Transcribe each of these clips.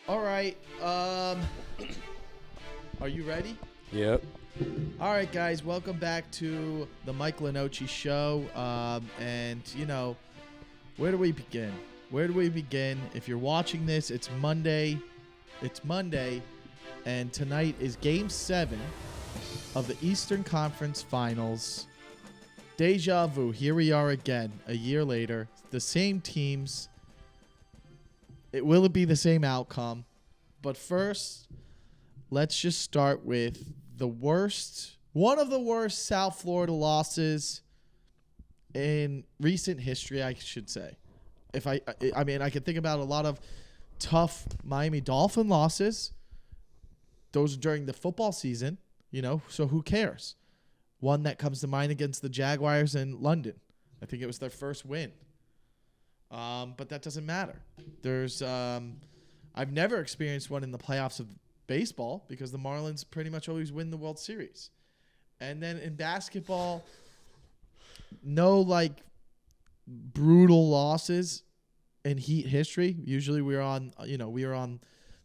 All right. Are you ready? Yep. All right, guys. Welcome back to the Mike Lenoci show. And where do we begin? If you're watching this, it's Monday. And tonight is Game 7 of the Eastern Conference Finals. Deja vu. Here we are again, a year later. The same teams. Will it be the same outcome? But first, let's just start with one of the worst South Florida losses in recent history, I should say. I can think about a lot of tough Miami Dolphin losses. Those during the football season, so who cares? One that comes to mind against the Jaguars in London. I think it was their first win. But that doesn't matter. I've never experienced one in the playoffs of baseball because the Marlins pretty much always win the World Series. And then in basketball, no brutal losses in Heat history. Usually we were on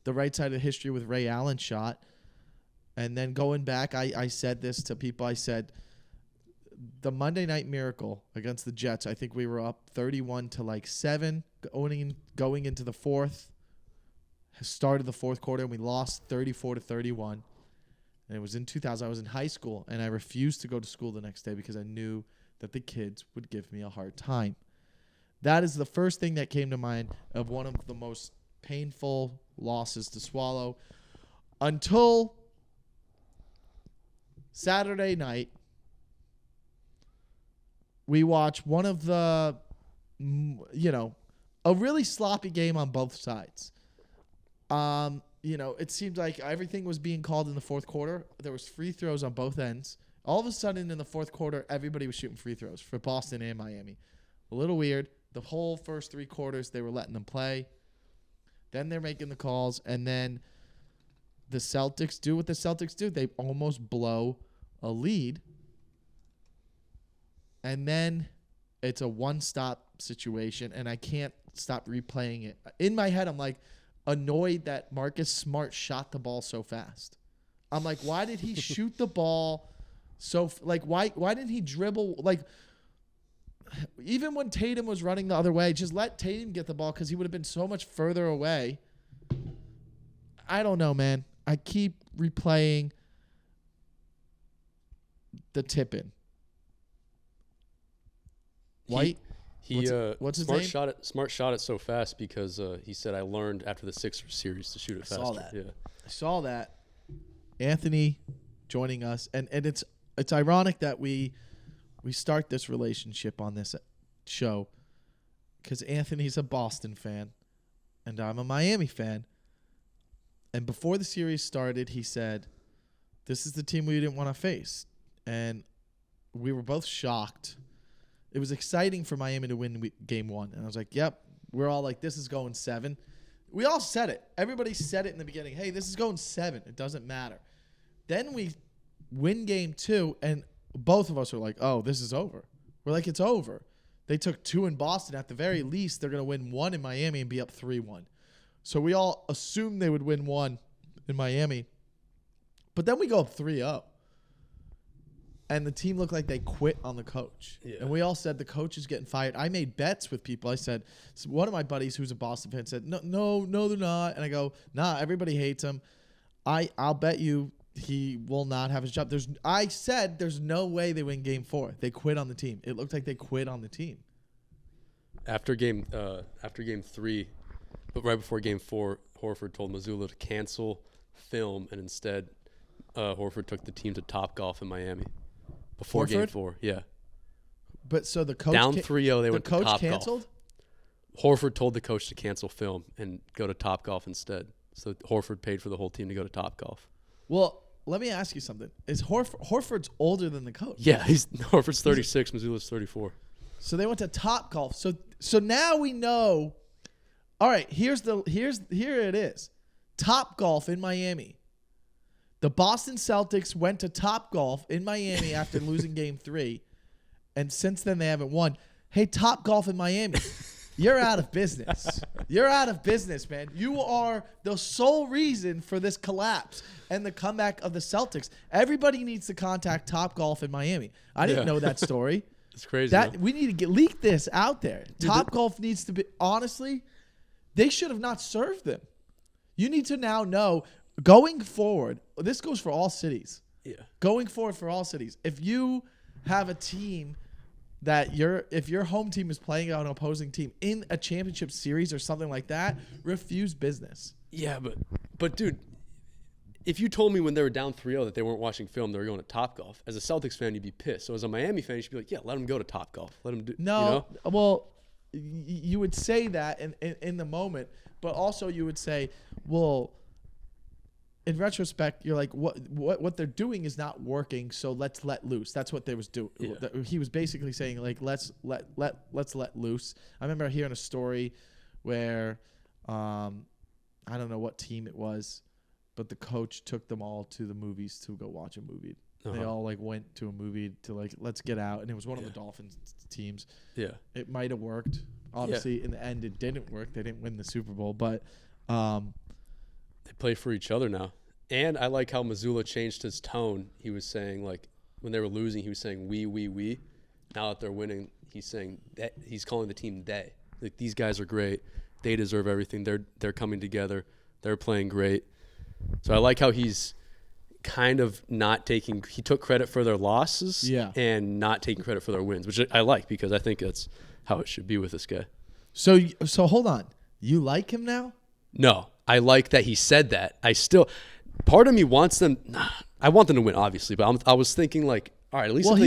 the right side of history with Ray Allen's shot. And then going back, I said this to people. I said the Monday Night Miracle against the Jets, I think we were up 31-7 going into the fourth. Started the fourth quarter and we lost 34-31. And it was in 2000. I was in high school and I refused to go to school the next day because I knew that the kids would give me a hard time. That is the first thing that came to mind of one of the most painful losses to swallow until Saturday night. We watched one of the, a really sloppy game on both sides. It seemed like everything was being called in the fourth quarter. There was free throws on both ends. All of a sudden in the fourth quarter, everybody was shooting free throws for Boston and Miami. A little weird. The whole first three quarters, they were letting them play. Then they're making the calls. And then the Celtics do what the Celtics do. They almost blow a lead. And then it's a one-stop situation, and I can't stop replaying it. In my head, I'm like annoyed that Marcus Smart shot the ball so fast. I'm like, why did he shoot the ball so why didn't he dribble? Even when Tatum was running the other way, just let Tatum get the ball because he would have been so much further away. I don't know, man. I keep replaying the tip-in. White. What's his name? Smart shot it so fast because he said I learned after the Sixers series to shoot it faster. I saw that. Yeah. I saw that. Anthony joining us, and it's ironic that we start this relationship on this show because Anthony's a Boston fan and I'm a Miami fan. And before the series started, he said, "This is the team we didn't want to face," and we were both shocked. It was exciting for Miami to win game one. And I was like, yep. We're all like, this is going 7. We all said it. Everybody said it in the beginning. Hey, this is going 7. It doesn't matter. Then we win game 2, and both of us are like, oh, this is over. We're like, it's over. They took 2 in Boston. At the very least, they're going to win 1 in Miami and be up 3-1. So we all assumed they would win 1 in Miami. But then we go up 3-0. And the team looked like they quit on the coach. Yeah. And we all said the coach is getting fired. I made bets with people. I said, so one of my buddies who's a Boston fan said, no, they're not. And I go, nah, everybody hates him. I'll bet you he will not have his job. I said there's no way they win game 4. They quit on the team. It looked like they quit on the team. After game 3, but right before game 4, Horford told Mazzulla to cancel film, and instead Horford took the team to Topgolf in Miami. Before Horford? game 4, yeah. But so the coach down 3-0, they went to Topgolf. The coach canceled? Horford told the coach to cancel film and go to Topgolf instead. So Horford paid for the whole team to go to Topgolf. Well, let me ask you something. Is Horford's older than the coach? Yeah, Horford's 36, Mazzulla's 34. So they went to Topgolf. So now we know. All right, here it is. Topgolf in Miami. The Boston Celtics went to Topgolf in Miami after losing game 3, and since then they haven't won. Hey, Topgolf in Miami. You're out of business. You're out of business, man. You are the sole reason for this collapse and the comeback of the Celtics. Everybody needs to contact Topgolf in Miami. I didn't know that story. It's crazy. That we need to leak this out there. Topgolf needs to be, honestly, they should have not served them. You need to now know going forward. This goes for all cities. Yeah. Going forward for all cities. If you have a team that if your home team is playing on an opposing team in a championship series or something like that, refuse business. Yeah, but dude, if you told me when they were down 3-0 that they weren't watching film, they were going to Topgolf. As a Celtics fan, you'd be pissed. So as a Miami fan, you should be like, yeah, let them go to Topgolf. Let them do. No, you know? well, you would say that in the moment, but also you would say, well, in retrospect, you're like, what they're doing is not working, so let's let loose. That's what they was doing. Yeah. He was basically saying, like, let's let loose. I remember hearing a story where I don't know what team it was, but the coach took them all to the movies to go watch a movie. They all like went to a movie to like, let's get out, and it was one of the Dolphins teams. Yeah, it might have worked. Obviously, in the end, it didn't work. They didn't win the Super Bowl, but they play for each other now. And I like how Mazzulla changed his tone. He was saying, like, when they were losing, he was saying we. Now that they're winning, he's saying that he's calling the team they. Like, these guys are great. They deserve everything. They're coming together. They're playing great. So I like how he's kind of not taking – he took credit for their losses and not taking credit for their wins, which I like because I think that's how it should be with this guy. So hold on. You like him now? No. I like that he said that. I still – part of me wants them – I want them to win, obviously, but I was thinking, like, all right, at least if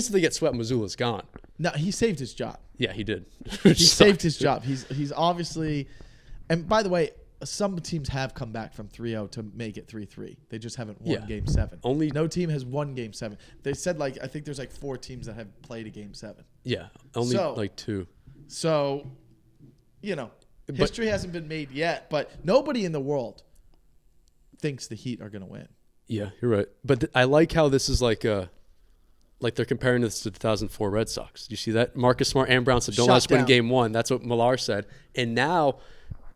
they get swept, Mazzulla's gone. No, he saved his job. Yeah, he did. He saved his job. He's obviously – and by the way – some teams have come back from 3-0 to make it 3-3. They just haven't won Game 7. No team has won Game 7. They said, like, I think there's like 4 teams that have played a Game 7. Yeah, only like 2. So, history hasn't been made yet, but nobody in the world thinks the Heat are going to win. Yeah, you're right. But I like how this is like they're comparing this to the 2004 Red Sox. Do you see that? Marcus Smart and Brown said, don't let us win Game 1. That's what Millar said. And now –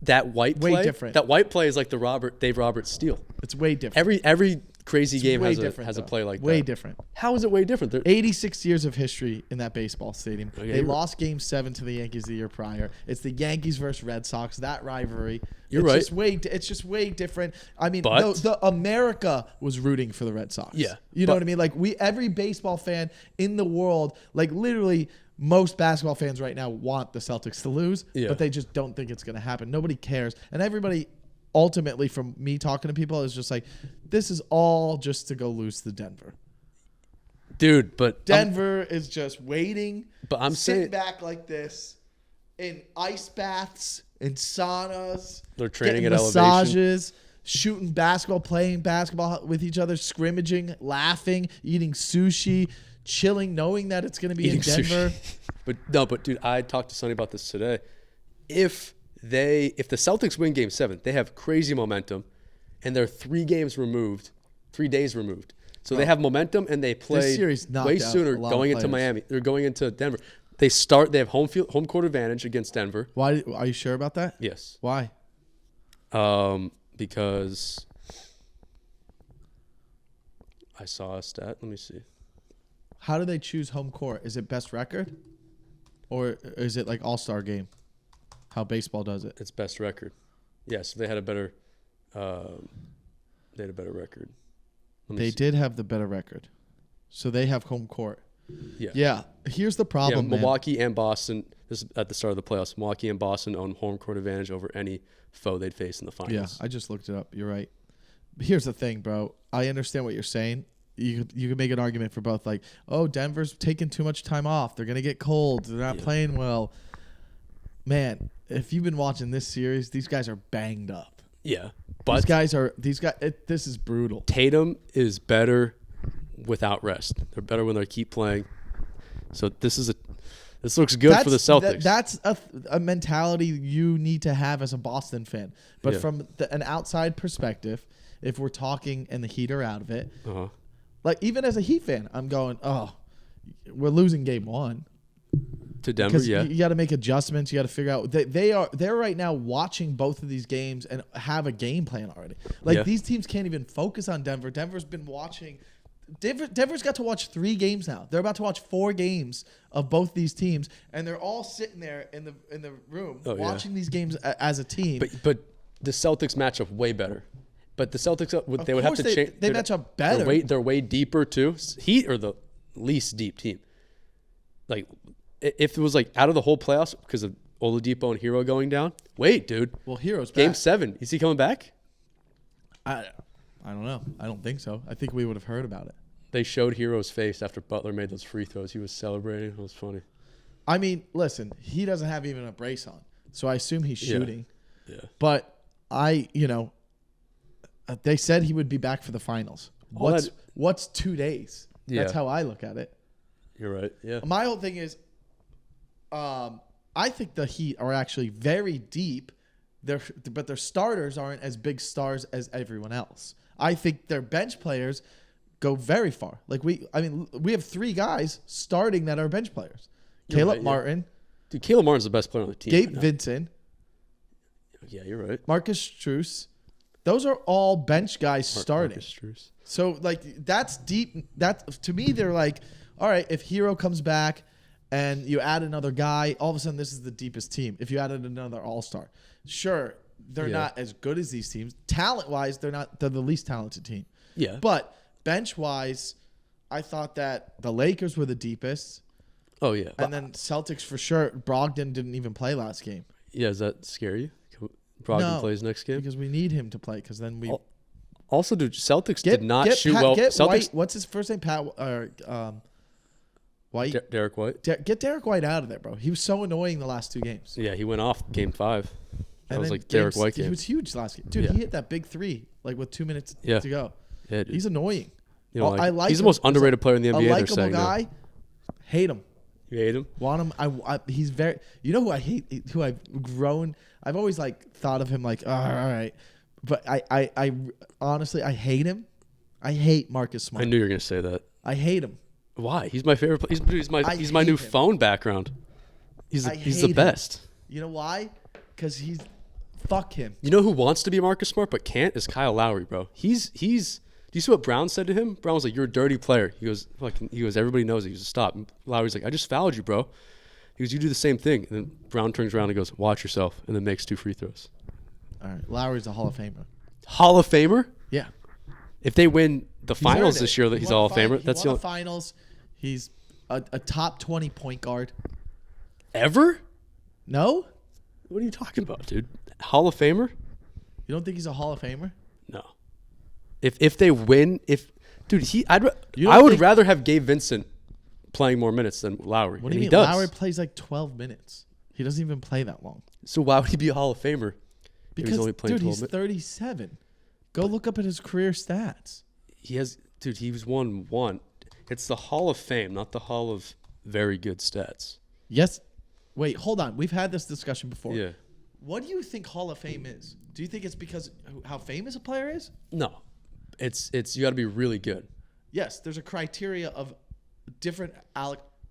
that white play, way different. That white play is like the Dave Roberts steal. It's way different. Every crazy game has a play like that. Way different. How is it way different? 86 years of history in that baseball stadium. Okay, they lost Game 7 to the Yankees the year prior. It's the Yankees versus Red Sox. That rivalry. It's just way different. I mean, the America was rooting for the Red Sox. Yeah, you know what I mean. Like every baseball fan in the world, like literally. Most basketball fans right now want the Celtics to lose, but they just don't think it's going to happen. Nobody cares. And everybody, ultimately, from me talking to people, is just like, this is all just to go lose to Denver. Dude, but Denver is just waiting, but I'm sitting back like this in ice baths, in saunas. They're training at massages, elevation. Shooting basketball, playing basketball with each other, scrimmaging, laughing, eating sushi, chilling, knowing that it's going to be in Denver. But dude, I talked to Sonny about this today. If the Celtics win Game 7, they have crazy momentum, and they're 3 days removed. So they have momentum, and they play way sooner going into Miami. They're going into Denver. They have home court advantage against Denver. Why are you sure about that? Yes. Why? Because I saw a stat. Let me see. How do they choose home court? Is it best record? Or is it like all-star game? How baseball does it? It's best record. Yeah, so they had a better record. They did have the better record. So they have home court. Yeah. Yeah. Here's the problem, man. Milwaukee and Boston, this is at the start of the playoffs, Milwaukee and Boston own home court advantage over any foe they'd face in the finals. Yeah, I just looked it up. You're right. Here's the thing, bro. I understand what you're saying. You could make an argument for both, like, oh, Denver's taking too much time off. They're going to get cold. They're not playing well. Man, if you've been watching this series, these guys are banged up. Yeah. But this is brutal. Tatum is better without rest. They're better when they keep playing. So this looks good for the Celtics. That's a mentality you need to have as a Boston fan. But from an outside perspective, if we're talking and the Heat are out of it, like even as a Heat fan, I'm going, oh, we're losing Game 1. To Denver, because yeah. you got to make adjustments. You got to figure out they're right now watching both of these games and have a game plan already. Like these teams can't even focus on Denver. Denver's been watching. Denver's got to watch 3 games now. They're about to watch 4 games of both these teams, and they're all sitting there in the room watching these games as a team. But the Celtics match up way better. But the Celtics, they would have to change. They match up better. They're way deeper too. Heat are the least deep team. Like, if it was like out of the whole playoffs because of Oladipo and Hero going down. Wait, dude. Well, Hero's Game back. 7. Is he coming back? I don't know. I don't think so. I think we would have heard about it. They showed Hero's face after Butler made those free throws. He was celebrating. It was funny. I mean, listen, he doesn't have even a brace on, so I assume he's shooting. Yeah. But they said he would be back for the finals. What's 2 days? Yeah. That's how I look at it. You're right. Yeah. My whole thing is, I think the Heat are actually very deep. But their starters aren't as big stars as everyone else. I think their bench players go very far. Like we have 3 guys starting that are bench players. Caleb Martin. Dude, Caleb Martin's the best player on the team. Gabe Vincent. Yeah, you're right. Marcus Strus. Those are all bench guys starting. Marcus Strus. So, like, that's deep. To me, they're like, all right, if Hero comes back and you add another guy, all of a sudden this is the deepest team. If you added another all-star. Sure, they're not as good as these teams. Talent-wise, they're the least talented team. Yeah. But bench-wise, I thought that the Lakers were the deepest. Oh, yeah. And then Celtics for sure. Brogdon didn't even play last game. Yeah, does that scare you? Brogdon plays next game? Because we need him to play. Because then we... Also, dude, Celtics did not shoot well. Celtics, White, what's his first name? White. Derek White. Get Derek White out of there, bro. He was so annoying the last 2 games. Yeah, he went off game 5. That was like Derek Derek White game. He was huge last game. Dude, he hit that big 3 like with 2 minutes to go. Yeah, dude. He's annoying. You know, I like he's him. the most underrated player in the NBA. A likable guy. Hate him. You hate him? Want him. He's very. You know who I hate? Who I've grown. I've always like thought of him like, all right, but I honestly I hate him. I hate Marcus Smart. I knew you were gonna say that. I hate him. Why? He's my favorite. He's my new phone background. He's the best. You know why? Because fuck him. You know who wants to be Marcus Smart but can't is Kyle Lowry, bro. Do you see what Brown said to him? Brown was like, "You're a dirty player." He goes, "Everybody knows it." He goes, "Stop." And Lowry's like, "I just fouled you, bro." He goes, "You do the same thing." And then Brown turns around and goes, "Watch yourself," and then makes 2 free throws. All right, Lowry's a Hall of Famer. Hall of Famer? Yeah. If they win the finals this year, he's a Hall of Famer. That's the finals. He's a top 20 point guard. Ever? No? What are you talking about, dude? Hall of Famer? You don't think he's a Hall of Famer? No. If they win, I would rather have Gabe Vincent playing more minutes than Lowry. What do you mean? He does. Lowry plays like 12 minutes. He doesn't even play that long. So why would he be a Hall of Famer? Because, he's only playing 12 he's 37. Go look up at his career stats. He was won 1. It's the Hall of Fame, not the Hall of very good stats. Yes. Wait, hold on. We've had this discussion before. Yeah. What do you think Hall of Fame is? Do you think it's because how famous a player is? No. It's you got to be really good. Yes, there's a criteria of different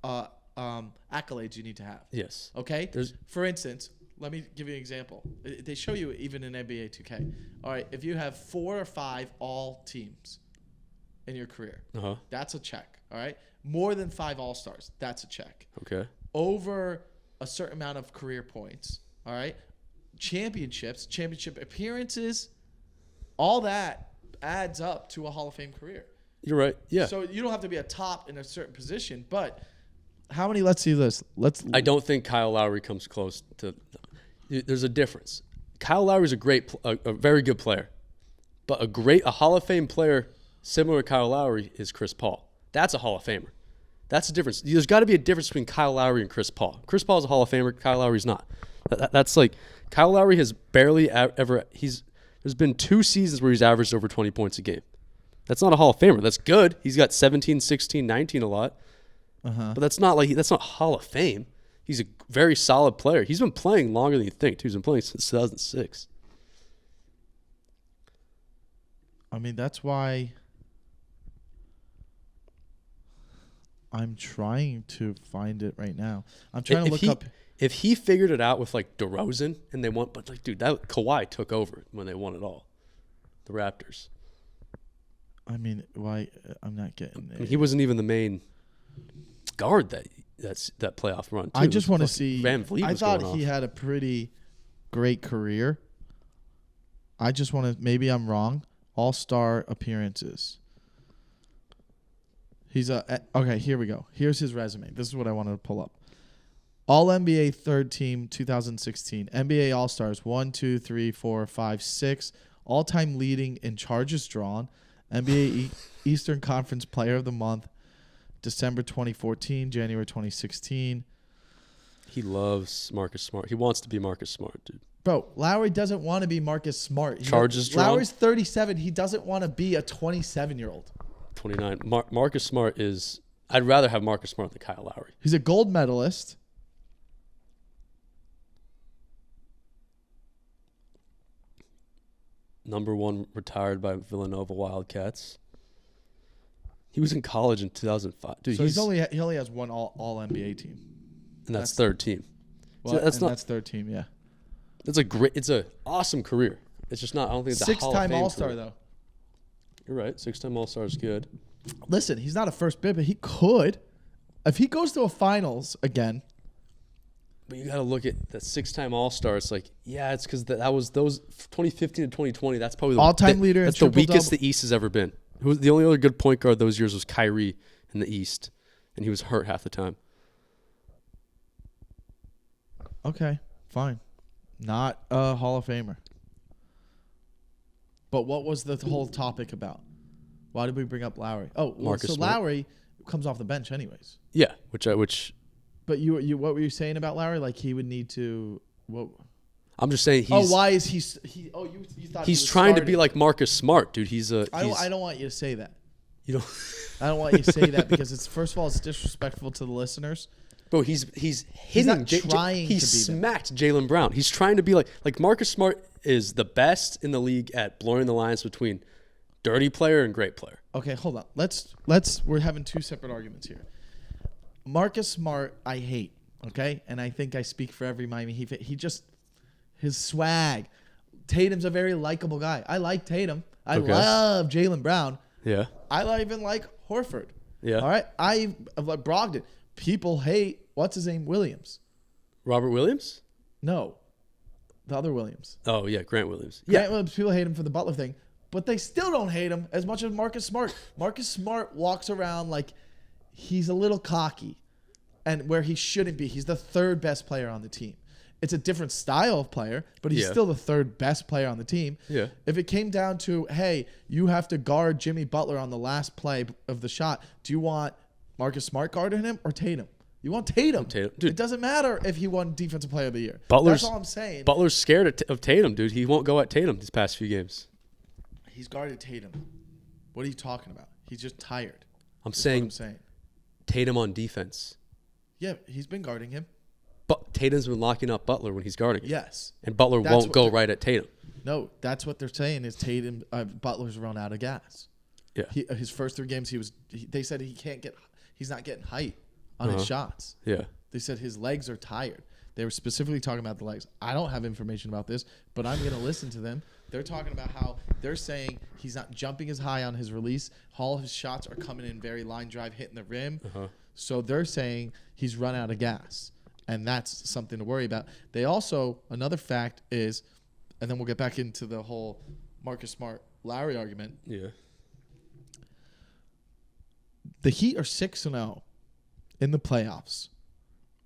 accolades you need to have. Yes. Okay? For instance, let me give you an example. They show you even in NBA 2K. All right, if you have 4 or 5 all teams in your career, that's a check. All right? More than 5 all-stars, that's a check. Okay. Over a certain amount of career points, all right? Championship appearances, all that adds up to a Hall of Fame career. You're right. Yeah. So you don't have to be a top in a certain position, but how many? Let's see this. I don't think Kyle Lowry comes close to. There's a difference. Kyle Lowry's a very good player, but a Hall of Fame player similar to Kyle Lowry is Chris Paul. That's a Hall of Famer. That's the difference. There's got to be a difference between Kyle Lowry and Chris Paul. Chris Paul is a Hall of Famer. Kyle Lowry's not. That's like Kyle Lowry has barely ever. There's been 2 seasons where he's averaged over 20 points a game. That's not a Hall of Famer. That's good. He's got 17, 16, 19 a lot. But that's not Hall of Fame. He's a very solid player. He's been playing longer than you think, too. He's been playing since 2006. I mean, that's why I'm trying to find it right now. I'm trying to look up. If he figured it out with like DeRozan and they won, but like, dude, that Kawhi took over when they won it all. The Raptors. I mean, why? I'm not getting it. I mean, he wasn't even the main guard that playoff run. Too. I just want to see. Van Vliet I was thought going he off. had a pretty great career. I just want to. Maybe I'm wrong. All-star appearances. He's okay. Here we go. Here's his resume. This is what I wanted to pull up. All NBA third team 2016. NBA All Stars 1, 2, 3, 4, 5, 6. All time leading in charges drawn. NBA Eastern Conference Player of the Month. December 2014, January 2016. He loves Marcus Smart. He wants to be Marcus Smart, dude. Bro, Lowry doesn't want to be Marcus Smart. Charges drawn. Lowry's 37. He doesn't want to be a 27-year-old. 29. Marcus Smart is. I'd rather have Marcus Smart than Kyle Lowry. He's a gold medalist. Number 1 retired by Villanova Wildcats. He was in college in 2005. Dude, So he only has one all NBA team. And that's third team. Well, So that's third team, yeah. It's a awesome career. It's just not. I don't think it's a Hall of Six-time Fame All-Star career. though. You're right. 6-time All-Star is good. Listen, he's not a first bid, but he could. If he goes to a finals again. But you got to look at that 6-time All-Star. It's like, yeah, it's because that was those 2015 to 2020. That's probably the All-time leader in That's the weakest triple-double. the East has ever been. The only other good point guard those years was Kyrie in the East, and he was hurt half the time. Okay, fine. Not a Hall of Famer. But what was the whole topic about? Why did we bring up Lowry? Oh, well, Marcus so Smart. Lowry comes off the bench anyways. Yeah, which But you what were you saying about Lowry? Like he would need to what? I'm just saying Why is he? Oh, you thought he's he was trying to starting. be like Marcus Smart, dude. I don't want you to say that. You know, I don't want you to say that because it's first of all it's disrespectful to the listeners. bro, he's hitting. not trying he to be them. smacked Jaylen Brown. He's trying to be like Marcus Smart is the best in the league at blurring the lines between dirty player and great player. Okay, hold on. Let's we're having two separate arguments here. Marcus Smart, I hate. Okay, and I think I speak for every Miami Heat. He just his swag. Tatum's a very likable guy. I like Tatum. I love Jaylen Brown. Yeah. I even like Horford. Yeah. All right. I like Brogdon. People hate what's his name Williams. Robert Williams? No, the other Williams. Oh yeah, Grant Williams. Grant Williams. People hate him for the Butler thing, but they still don't hate him as much as Marcus Smart. Marcus Smart walks around like he's a little cocky, and where he shouldn't be. He's the third best player on the team. It's a different style of player, but he's still the third best player on the team. Yeah. If it came down to, hey, you have to guard Jimmy Butler on the last play of the shot, do you want Marcus Smart guarding him or Tatum? You want Tatum. Dude. It doesn't matter if he won Defensive Player of the Year. Butler's, That's all I'm saying. Butler's scared of Tatum, dude. He won't go at Tatum these past few games. He's guarded Tatum. What are you talking about? He's just tired. I'm That's saying what I'm saying. Tatum on defense. Yeah, he's been guarding him. But Tatum's been locking up Butler when he's guarding him. Yes. And Butler That's won't what go the- right at Tatum. No, that's what they're saying is Tatum. Butler's run out of gas. Yeah. His first 3 games, they said he's not getting height on his shots. Yeah. They said his legs are tired. They were specifically talking about the legs. I don't have information about this, but I'm going to listen to them. They're talking about how they're saying he's not jumping as high on his release. All his shots are coming in very line drive, hitting the rim. So they're saying he's run out of gas, and that's something to worry about. They also, another fact is, and then we'll get back into the whole Marcus Smart Lowry argument. Yeah. The Heat are 6-0 in the playoffs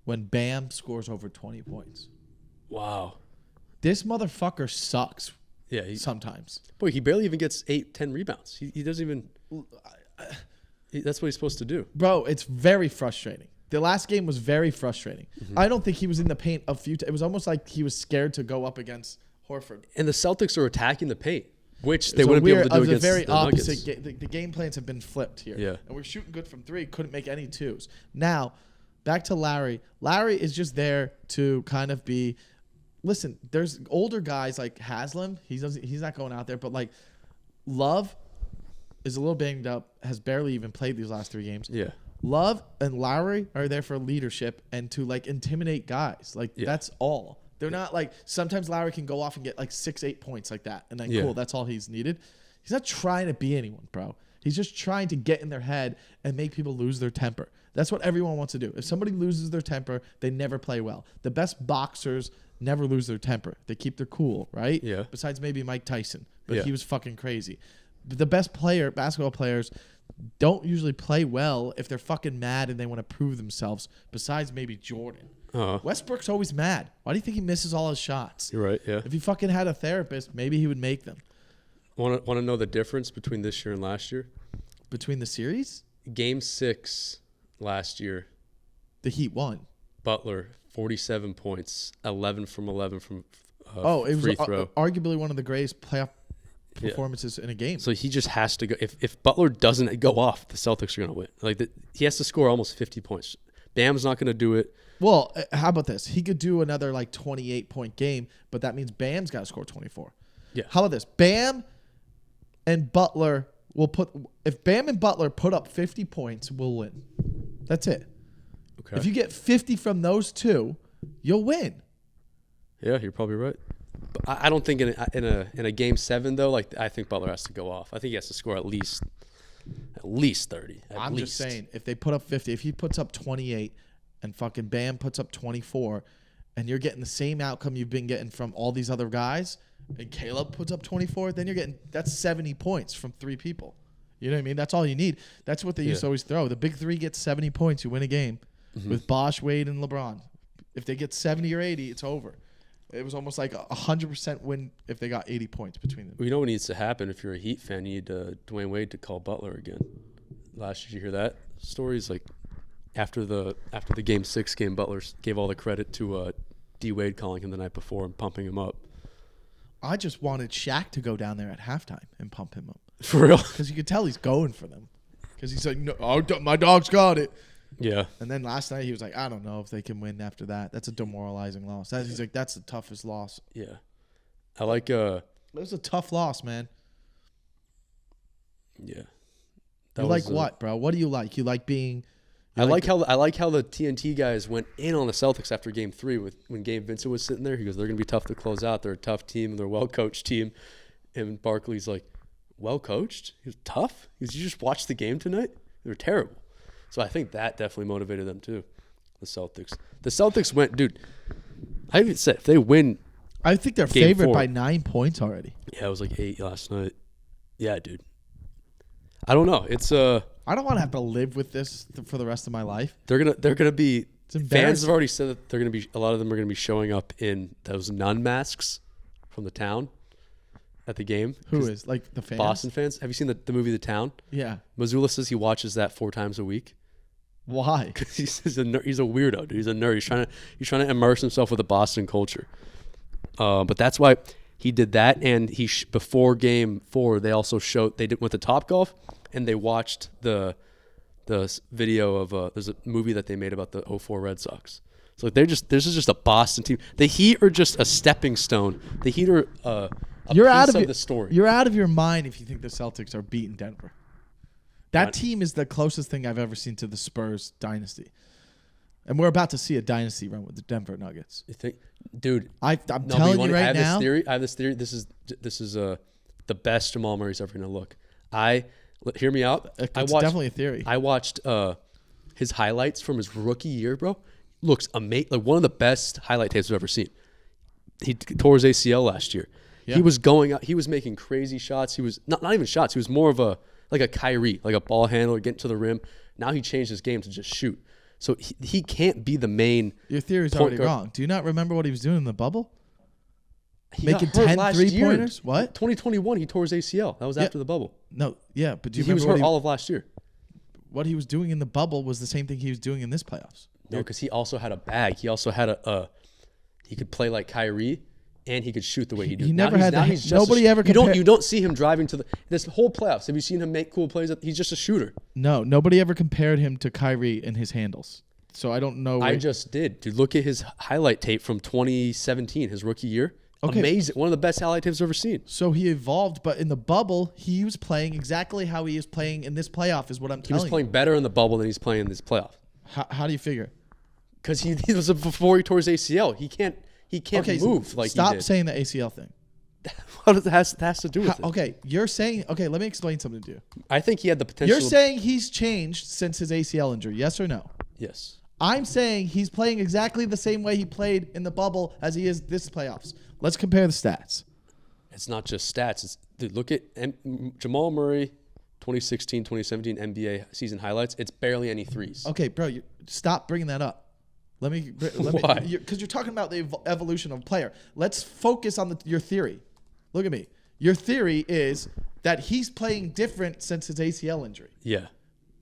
when Bam scores over 20 points. Wow. This motherfucker sucks. Yeah. Sometimes. Boy, he barely even gets 8-10 rebounds. He doesn't even. That's what he's supposed to do. Bro, it's very frustrating. The last game was very frustrating. I don't think he was in the paint a few times. It was almost like he was scared to go up against Horford. And the Celtics are attacking the paint, which they So wouldn't be able to do the against very the opposite. Nuggets. The game plans have been flipped here. Yeah. And we're shooting good from 3. Couldn't make any 2s. Now, back to Larry. Larry is just there to kind of be. Listen, there's older guys like Haslam. He's not going out there, but like Love is a little banged up. Has barely even played these last 3 games. Yeah. Love and Lowry are there for leadership and to like intimidate guys. Like that's all. They're not like sometimes Lowry can go off and get like 6-8 points like that, and then cool, that's all he's needed. He's not trying to be anyone, bro. He's just trying to get in their head and make people lose their temper. That's what everyone wants to do. If somebody loses their temper, they never play well. The best boxers never lose their temper. They keep their cool, right? Yeah. Besides maybe Mike Tyson, but he was fucking crazy. The best basketball players don't usually play well if they're fucking mad and they want to prove themselves, besides maybe Jordan. Westbrook's always mad. Why do you think he misses all his shots? You're right, yeah. If he fucking had a therapist, maybe he would make them. Want to know the difference between this year and last year? Between the series? Game 6 last year. The Heat won. Butler, 47 points, 11 from 11 from it was free throw. Arguably one of the greatest playoff performances in a game. So he just has to go. If Butler doesn't go off, the Celtics are going to win. He has to score almost 50 points. Bam's not going to do it. Well, how about this? He could do another like 28-point game, but that means Bam's got to score 24. Yeah. How about this? Bam and Butler if Bam and Butler put up 50 points, we'll win. That's it. Okay. If you get 50 from those two, you'll win. Yeah, you're probably right. But I don't think in a game 7 though. I think Butler has to go off. I think he has to score at least 30. I'm just saying, if they put up 50, if he puts up 28, and fucking Bam puts up 24, and you're getting the same outcome you've been getting from all these other guys, and Caleb puts up 24, then that's 70 points from 3 people. You know what I mean? That's all you need. That's what they used to always throw. The big 3 gets 70 points, you win a game with Bosh, Wade, and LeBron. If they get 70 or 80, it's over. It was almost like 100% win if they got 80 points between them. We know what needs to happen if you're a Heat fan. You need Dwayne Wade to call Butler again. Last year, did you hear that? Stories like after the Game 6 game, Butler gave all the credit to D. Wade calling him the night before and pumping him up. I just wanted Shaq to go down there at halftime and pump him up. For real? Because you could tell he's going for them. Because he's like, no, my dog's got it. Yeah. And then last night he was like, I don't know if they can win after that. That's a demoralizing loss. He's like, that's the toughest loss. Yeah. I like It was a tough loss, man. Yeah. You like what, bro? What do you like? You like being I like how the TNT guys went in on the Celtics after Game 3 when Gabe Vincent was sitting there. He goes, they're going to be tough to close out. They're a tough team. They're a well-coached team. And Barkley's like, well-coached? He was tough? He goes, you just watched the game tonight? They were terrible. So I think that definitely motivated them too, the Celtics. The Celtics went, dude, I even said if they win. I think they're Game favored 4, by 9 points already. Yeah, it was like 8 last night. Yeah, dude. I don't know. It's I don't want to have to live with this for the rest of my life. They're gonna be. It's Fans have already said that they're gonna be. A lot of them are gonna be showing up in those nun masks from the town at the game. Who is like the fans? Boston fans. Have you seen the movie The Town? Yeah. Mazzulla says he watches that 4 times a week. Why? Because he's a weirdo, dude. He's a nerd. He's trying to immerse himself with the Boston culture. But that's why he did that. And before Game 4, they also went to Topgolf and they watched the video of there's a movie that they made about the 04 Red Sox. So this is just a Boston team. The Heat are just a stepping stone. The Heat are a piece of the story. You're out of your mind if you think the Celtics are beating Denver. That team is the closest thing I've ever seen to the Spurs dynasty. And we're about to see a dynasty run with the Denver Nuggets. You think, dude? I'm telling you right now. I have this theory. This is the best Jamal Murray's ever going to look. Hear me out. It's definitely a theory. I watched his highlights from his rookie year, bro. Looks amazing. Like one of the best highlight tapes I've ever seen. He tore his ACL last year. Yeah. He was going out. He was making crazy shots. He was not even shots. He was more of a Kyrie, like a ball handler, getting to the rim. Now he changed his game to just shoot. So he can't be the main. Your theory's already wrong. Do you not remember what he was doing in the bubble? Making 10 3-pointers? What? 2021, he tore his ACL. That was after the bubble. No, yeah, but do you he was remember hurt all of last year. What he was doing in the bubble was the same thing he was doing in this playoffs. No, because he also had a bag. He also had he could play like Kyrie, and he could shoot the way he did. He never had that. Nobody ever compared. You don't see him driving to this whole playoffs. Have you seen him make cool plays? He's just a shooter. No, nobody ever compared him to Kyrie in his handles. So I don't know. I just did. Dude, look at his highlight tape from 2017, his rookie year. Okay. Amazing. One of the best highlight tapes I've ever seen. So he evolved, but in the bubble, he was playing exactly how he is playing in this playoff is what I'm He telling was playing better in the bubble than he's playing in this playoff. you. How do you figure? Because he was before he tore his ACL. He can't move like he stop did. saying the ACL thing. What it has to do with it? Okay, you're saying, okay, let me explain something to you. I think he had the potential. You're saying he's changed since his ACL injury, yes or no? Yes. I'm saying he's playing exactly the same way he played in the bubble as he is this playoffs. Let's compare the stats. It's not just stats. Dude, look at Jamal Murray, 2016, 2017 NBA season highlights. It's barely any threes. Okay, bro, stop bringing that up. Let me Why? Because you're talking about the evolution of a player. Let's focus on your theory. Look at me. Your theory is that he's playing different since his ACL injury. Yeah.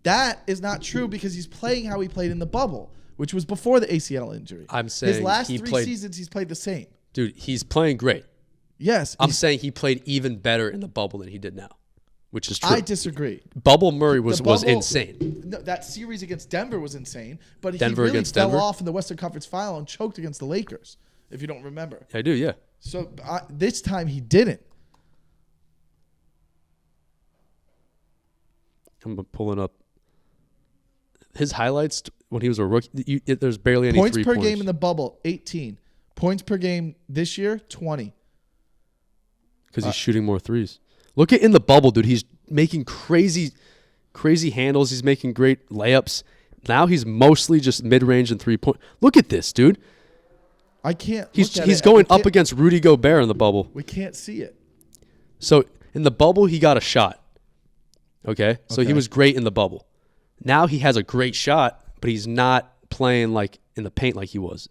That is not true because he's playing how he played in the bubble, which was before the ACL injury. I'm saying his last he 3 played- seasons he's played the same. Dude, he's playing great. Yes. I'm saying he played even better in the bubble than he did now, which is true. I disagree. Bubble Murray was The bubble- insane. No, that series against Denver was insane, but Denver he really against fell Denver? off in the Western Conference Final and choked against the Lakers, if you don't remember. I do, yeah. So this time he didn't. I'm pulling up his highlights when he was a rookie. There's barely any Points 3 per points. game in the bubble, 18. Points per game this year, 20. Because he's shooting more threes. Look at in the bubble, dude. He's making crazy handles. He's making great layups. Now he's mostly just mid-range and 3-point. Look at this, dude. I can't. He's going up against Rudy Gobert in the bubble. We can't see it. So in the bubble, he got a shot. Okay? So he Okay. was great in the bubble. Now he has a great shot, but he's not playing like in the paint like he was.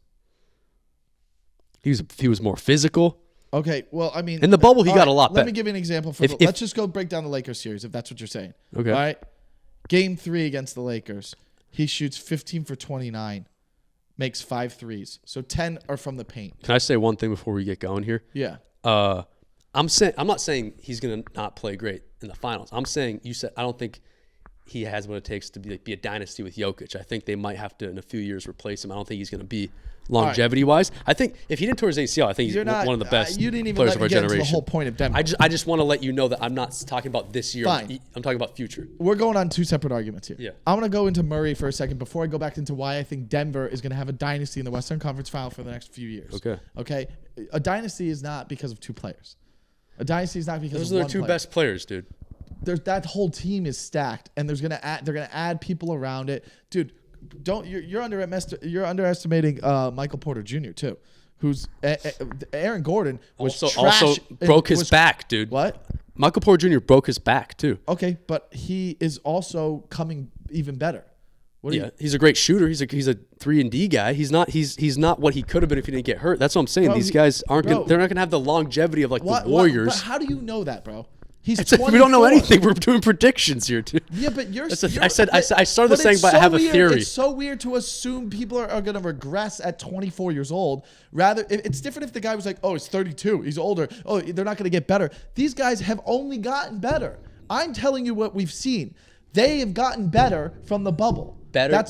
He was more physical. Okay, well, I mean, In the bubble, he all got a lot Let better. me give you an example. Let's just go break down the Lakers series, if that's what you're saying. Okay. All right. Game 3 against the Lakers, he shoots 15 for 29, makes 5 threes. So 10 are from the paint. Can I say one thing before we get going here? Yeah. I'm not saying he's gonna not play great in the finals. I'm saying I don't think he has what it takes to be a dynasty with Jokic. I think they might have to in a few years replace him. I don't think he's gonna be longevity wise. I think if he didn't tear his ACL, I think he's You're not one of the best you didn't even players let of me our get into generation. the whole point of Denver. I just want to let you know that I'm not talking about this year. Fine. I'm talking about future. We're going on 2 separate arguments here. Yeah. I'm going to go into Murray for a second before I go back into why I think Denver is going to have a dynasty in the Western Conference Final for the next few years. Okay. A dynasty is not because of 2 players. A dynasty is not because Those of are one the 2 player. best players, dude. That whole team is stacked, and they're gonna add people around it, dude. You're underestimating Michael Porter Jr. too, who's Aaron Gordon was also broke his back, dude. What? Michael Porter Jr. broke his back too. Okay, but he is also coming even better. He's a great shooter. He's a 3-and-D guy. He's not what he could have been if he didn't get hurt. That's what I'm saying. Bro, these guys they're not gonna have the longevity of like the Warriors. But how do you know that, bro? He's We don't know 24. anything. We're doing predictions here, dude. Yeah, but I started saying, but I have a theory. It's so weird to assume people are going to regress at 24 years old. Rather, it's different if the guy was like, oh, he's 32, he's older. Oh, they're not going to get better. These guys have only gotten better. I'm telling you what we've seen. They have gotten better from the bubble. Better?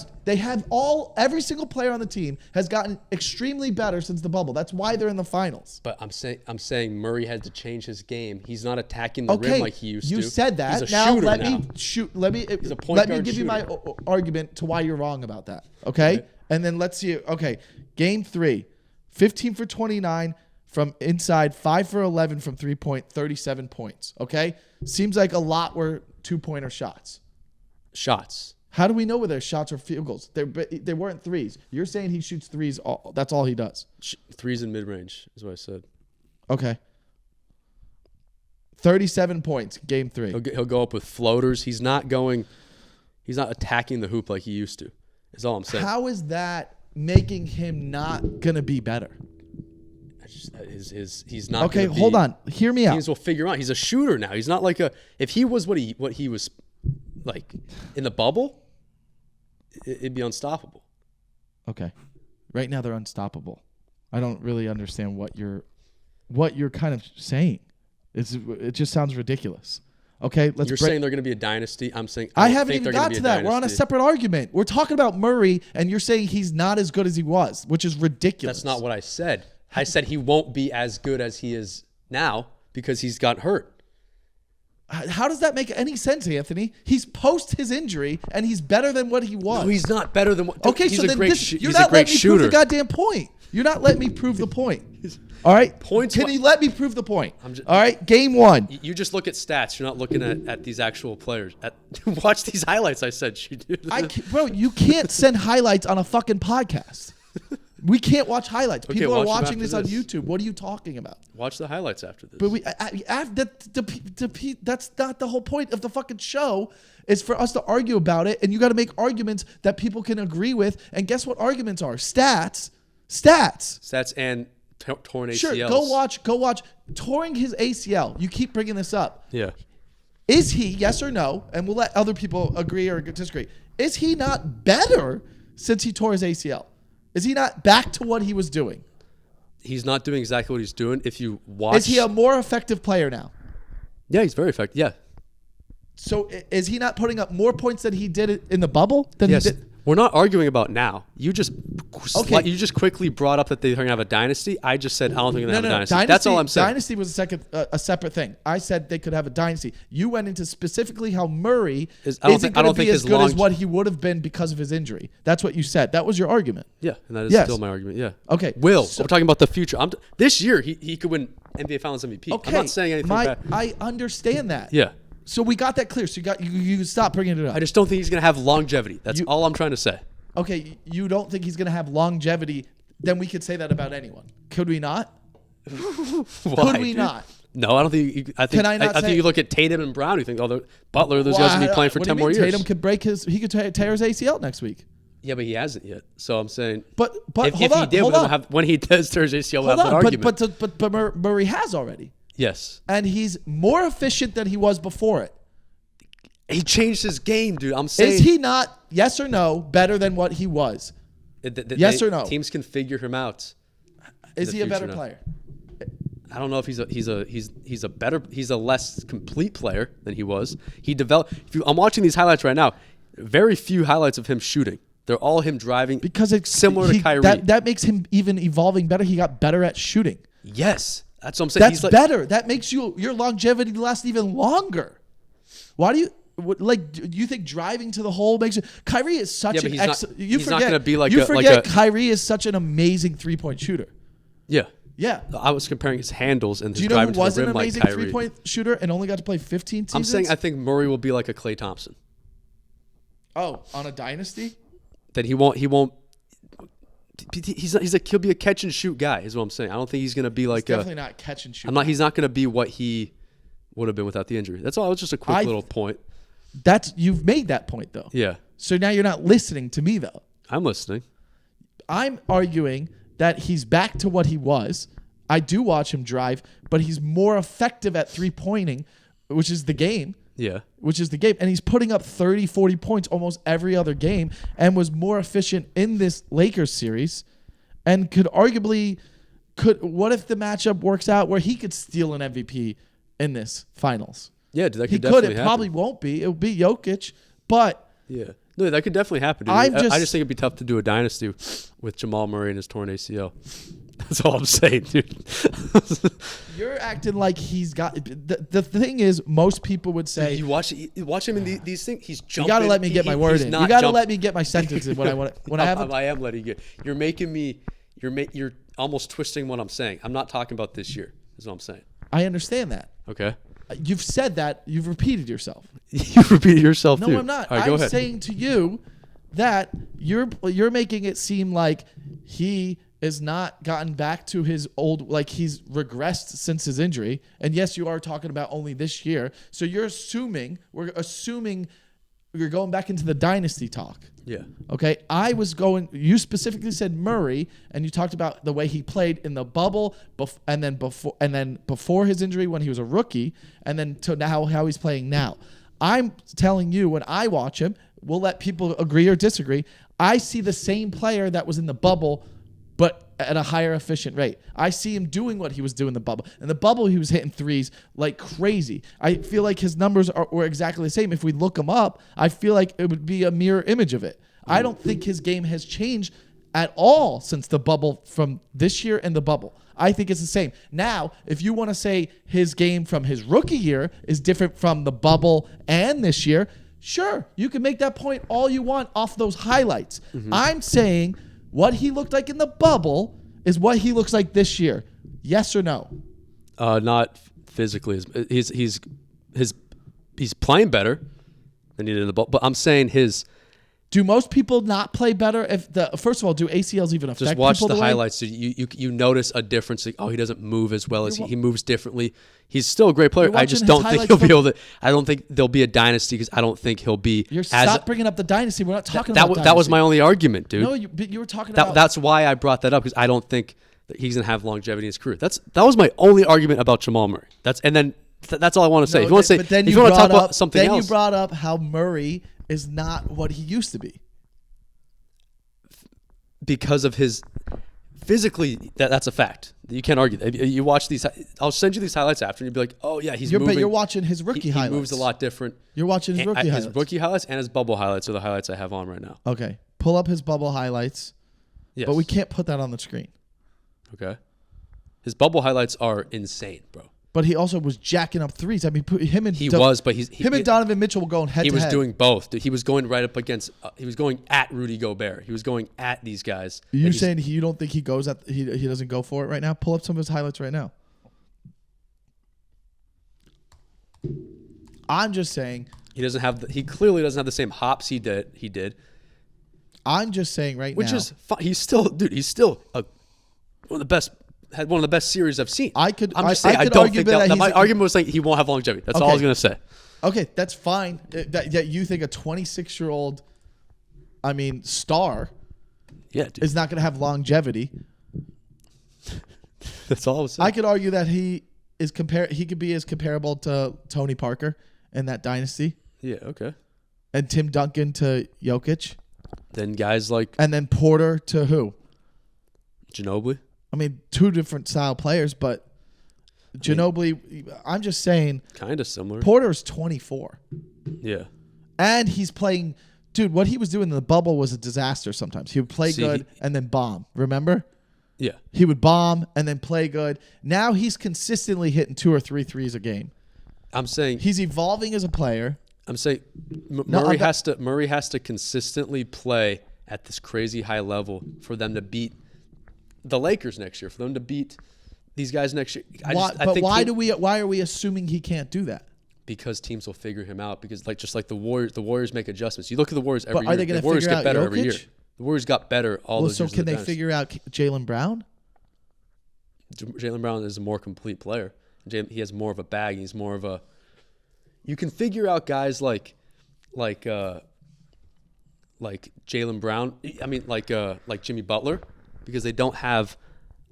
Every single player on the team has gotten extremely better since the bubble. That's why they're in the finals. But I'm saying Murray had to change his game. He's not attacking the rim like he used to. You said that. He's a now shooter let now. me shoot. Let me point let me guard give you my shooter. argument to why you're wrong about that. Okay? And then let's see. Okay, game 3, 15 for 29 from inside, 5 for 11 from 3-point, 37 points. Okay, seems like a lot were 2-pointer shots. Shots. How do we know whether they're shots or field goals? They weren't threes. You're saying he shoots threes. That's all he does. Threes in mid-range is what I said. Okay. 37 points, game 3. He'll go up with floaters. He's not attacking the hoop like he used to. Is all I'm saying. How is that making him not gonna be better? He's not. Okay, hold on. Hear me out. Teams will figure out. He's a shooter now. He's not like if he was what he was like in the bubble, it'd be unstoppable. Okay. Right now they're unstoppable. I don't really understand what you're kind of saying. It just sounds ridiculous. Okay, You're saying they're going to be a dynasty. I'm saying I don't haven't think even they're gonna got be to a that. We're on a dynasty. separate argument. We're talking about Murray, and you're saying he's not as good as he was, which is ridiculous. That's not what I said. I said he won't be as good as he is now because he's got hurt. How does that make any sense, Anthony? He's post his injury, and he's better than what he was. No, he's not better than what. Okay, he's so a then great you're he's a not great letting me shooter. prove the goddamn point. You're not letting me prove the point. All right? Can you let me prove the point? All right? Game 1. You just look at stats. You're not looking at these actual players. Watch these highlights I said you do. Bro, you can't send highlights on a fucking podcast. We can't watch highlights. Okay, People are watch them watching this after on this. YouTube. What are you talking about? Watch the highlights after this. But that's not the whole point of the fucking show. Is for us to argue about it, and you got to make arguments that people can agree with. And guess what arguments are? Stats and torn ACLs. Sure, go watch touring his ACL. You keep bringing this up. Yeah. Is he, yes or no, and we'll let other people agree or disagree, is he not better since he tore his ACL? Is he not back to what he was doing? He's not doing exactly what he's doing. If you watch, Is he a more effective player now? Yeah, he's very effective. Yeah. So is he not putting up more points than he did in the bubble than Yes. he did? We're not arguing about now. You just Okay. you just quickly brought up that they're going to have a dynasty. I just said I don't think they're going to have a dynasty. Dynasty. That's all I'm saying. Dynasty was a separate thing. I said they could have a dynasty. You went into specifically how Murray isn't going to be as good as what he would have been because of his injury. That's what you said. That was your argument. Yeah, and that is still my argument. Yeah. Okay. We're talking about the future. This year he could win NBA Finals MVP. Okay. I'm not saying anything bad. I understand that. Yeah. So we got that clear. So you stop bringing it up. I just don't think he's going to have longevity. That's all I'm trying to say. Okay, you don't think he's going to have longevity, then we could say that about anyone. Could we not? Why, Could we not? No, I don't think. I think. I think you look at Tatum and Brown. You think, Butler, those guys will be playing for 10 more years. Tatum could break he could tear his ACL next week. Yeah, but he hasn't yet. So I'm saying. But if he did, when he does tear his ACL, we'll have that argument. But Murray has already. Yes. And he's more efficient than he was before it. He changed his game, dude. I'm saying. Is he not, yes or no, better than what he was? Yes or no? Teams can figure him out. Is he a better player? I don't know if he's a less complete player than he was. He developed. I'm watching these highlights right now. Very few highlights of him shooting. They're all him driving. Because it's similar to Kyrie. That makes him even evolving better. He got better at shooting. Yes, that's what I'm saying. That's better. That makes your longevity last even longer. Why do you? Do you think driving to the hole makes it? Kyrie is such an excellent. He's not going to be like. You forget Kyrie is such an amazing 3-point shooter. Yeah. Yeah. I was comparing his handles and his driving to the rim. Do you know who was an amazing 3-point shooter and only got to play 15 seasons? I'm saying I think Murray will be like a Klay Thompson. Oh, on a dynasty? That he won't. He'll be a catch and shoot guy. Is what I'm saying. I don't think he's going to be like. He's definitely not catch and shoot. He's not going to be what he would have been without the injury. That's all. It was just a quick little point. You've made that point though. Yeah. So now you're not listening to me though. I'm listening. I'm arguing that he's back to what he was. I do watch him drive, but he's more effective at 3-pointing, which is the game. Yeah. And he's putting up 30, 40 points almost every other game and was more efficient in this Lakers series and what if the matchup works out where he could steal an MVP in this finals? Yeah, that could he definitely could. It happen. probably won't be. It'll be Jokic, but yeah, no, that could definitely happen. Dude. I just think it'd be tough to do a dynasty with Jamal Murray and his torn ACL. That's all I'm saying, dude. You're acting like he's got. The thing is, most people would say you watch him in these things. He's jumping. You got to let me get my word in. You got to let me get my sentence in when I have. I am letting you. You're making me. You're almost twisting what I'm saying. I'm not talking about this year. Is what I'm saying. I understand that. Okay. You've said that. You've repeated yourself. You've repeated yourself, too. No, I'm not. All right, go ahead. I'm saying to you that you're making it seem like he is not gotten back to his old, like he's regressed since his injury. And yes, you are talking about only this year. So we're assuming you're going back into the dynasty talk. Yeah. Okay. You specifically said Murray, and you talked about the way he played in the bubble, and then before his injury when he was a rookie, and then to now how he's playing now. I'm telling you, when I watch him, we'll let people agree or disagree. I see the same player that was in the bubble, but at a higher efficient rate. I see him doing what he was doing in the bubble. In the bubble, he was hitting threes like crazy. I feel like his numbers were exactly the same. If we look him up, I feel like it would be a mirror image of it. I don't think his game has changed at all since the bubble from this year and the bubble. I think it's the same. Now, if you want to say his game from his rookie year is different from the bubble and this year, sure, you can make that point all you want off those highlights. I'm saying what he looked like in the bubble is what he looks like this year. Yes or no? Not physically. He's playing better than he did in the bubble. But I'm saying his. Do most people not play better? First of all, do ACLs even affect people? Just watch the the way? highlights. So you notice a difference. Like, he doesn't move as well as he moves differently. He's still a great player. I just don't think he'll be able to. I don't think there'll be a dynasty because I don't think he'll be. Stop bringing up the dynasty. We're not talking about dynasty. That was my only argument, dude. No, you were talking about. That's why I brought that up because I don't think that he's gonna have longevity in his career. That was my only argument about Jamal Murray. That's all I want to say. No, if you want to say, but then if you want to talk up, about something else, you brought up how Murray is not what he used to be. Because of his physically, that's a fact. You can't argue that. You watch these. I'll send you these highlights after, and you'll be like, "Oh yeah, he's moving." But you're watching his rookie highlights. He moves a lot different. You're watching his rookie highlights. His rookie highlights and his bubble highlights are the highlights I have on right now. Okay, pull up his bubble highlights. Yes. But we can't put that on the screen. Okay. His bubble highlights are insane, bro. But he also was jacking up threes. I mean, him and Donovan Mitchell were going head to head. He was doing both. He was going right up against. He was going at Rudy Gobert. He was going at these guys. You're saying you don't think he goes at he doesn't go for it right now? Pull up some of his highlights right now. I'm just saying he clearly doesn't have the same hops he did. I'm just saying right now. Which is fine. He's still one of the best. Had one of the best series I've seen. I'm just saying I don't think that my argument was saying he won't have longevity. That's all I was going to say. Okay, that's fine. That you think a 26-year-old, star, is not going to have longevity. That's all I was saying. I could argue that he could be as comparable to Tony Parker in that dynasty. Yeah, okay. And Tim Duncan to Jokic. Then guys like... And then Porter to who? Ginobili. Two different style players, but Ginobili, I'm just saying. Kind of similar. Porter's 24. Yeah. And he's playing. Dude, what he was doing in the bubble was a disaster sometimes. He would play good and then bomb. Remember? Yeah. He would bomb and then play good. Now he's consistently hitting 2 or 3 threes a game. I'm saying. He's evolving as a player. I'm saying Murray has to consistently play at this crazy high level for them to beat the Lakers next year, for them to beat these guys next year. Why are we assuming he can't do that? Because teams will figure him out. Because just like the Warriors make adjustments. You look at the Warriors every year. Are they going to Warriors figure get out better Jokic? every year. The Warriors got better all those years. So can they figure out Jaylen Brown? Jaylen Brown is a more complete player. He has more of a bag. He's more of a. You can figure out guys like Jaylen Brown. Like Jimmy Butler. Because they don't have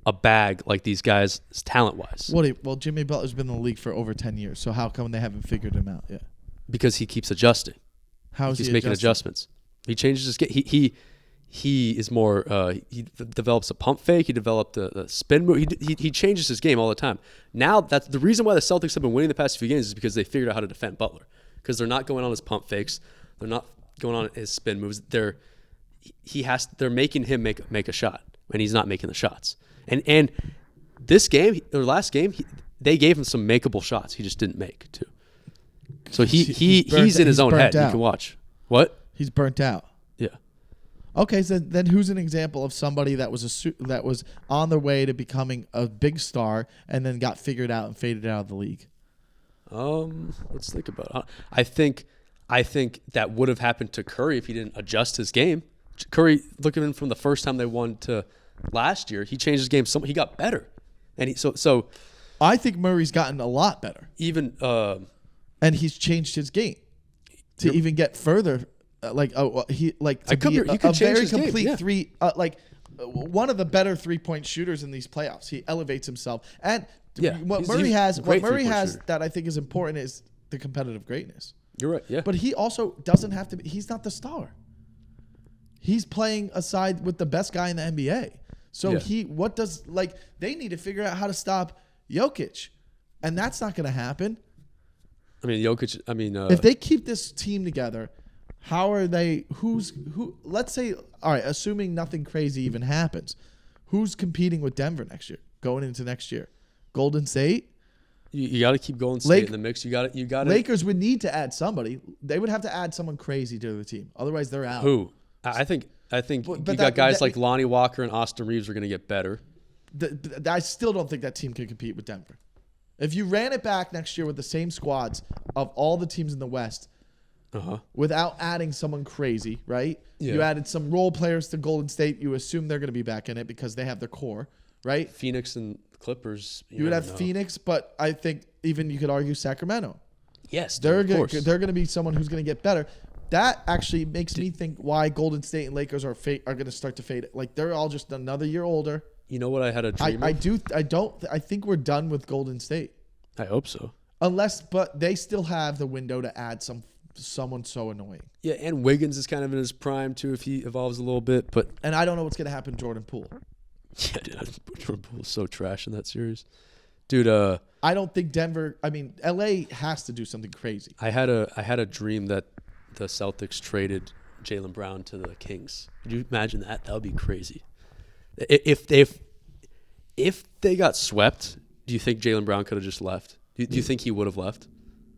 a bag like these guys talent-wise. Well, Jimmy Butler's been in the league for over 10 years, so how come they haven't figured him out yet? Because he keeps adjusting. He's making adjustments. He changes his game. He is more. He develops a pump fake. He developed a spin move. He changes his game all the time. Now that's the reason why the Celtics have been winning the past few games is because they figured out how to defend Butler. Because they're not going on his pump fakes. They're not going on his spin moves. They're making him make a shot. And he's not making the shots. And this game, or last game, they gave him some makeable shots. He just didn't make, too. So he's in his own head. You can watch. What? He's burnt out. Yeah. Okay, so then who's an example of somebody that was on their way to becoming a big star and then got figured out and faded out of the league? Let's think about it. I think that would have happened to Curry if he didn't adjust his game. Curry, look at him from the first time they won to last year. He changed his game. He got better, and so. I think Murray's gotten a lot better. Even and he's changed his game to even get further. To be a very complete three. One of the better 3-point shooters in these playoffs. He elevates himself, and what Murray has that I think is important is the competitive greatness. You're right. Yeah, but he also doesn't have to be. He's not the star. He's playing aside with the best guy in the NBA. So they need to figure out how to stop Jokic. And that's not going to happen. Jokic, if they keep this team together, How are they? Who? Let's say, all right, assuming nothing crazy even happens, who's competing with Denver next year? Going into next year, Golden State. You got to keep Golden State in the mix. You got to. Lakers would need to add somebody. They would have to add someone crazy to the team. Otherwise, they're out. Who? I think you got guys like Lonnie Walker and Austin Reeves are going to get better. I still don't think that team can compete with Denver. If you ran it back next year with the same squads of all the teams in the West, without adding someone crazy, right? Yeah. You added some role players to Golden State. You assume they're going to be back in it because they have their core, right? Phoenix and Clippers. You would have Phoenix, but I think even you could argue Sacramento. Yes, they're going to be someone who's going to get better. That actually makes me think why Golden State and Lakers are going to start to fade. Like they're all just another year older. You know what I had a dream of? I think we're done with Golden State. I hope so. But they still have the window to add someone so annoying. Yeah, and Wiggins is kind of in his prime too if he evolves a little bit. And I don't know what's going to happen to Jordan Poole. Yeah, dude, Jordan Poole is so trash in that series. Dude, I don't think LA has to do something crazy. I had a dream that the Celtics traded Jaylen Brown to the Kings. Could you imagine that? That would be crazy. If they got swept, do you think Jaylen Brown could have just left? Do you think he would have left?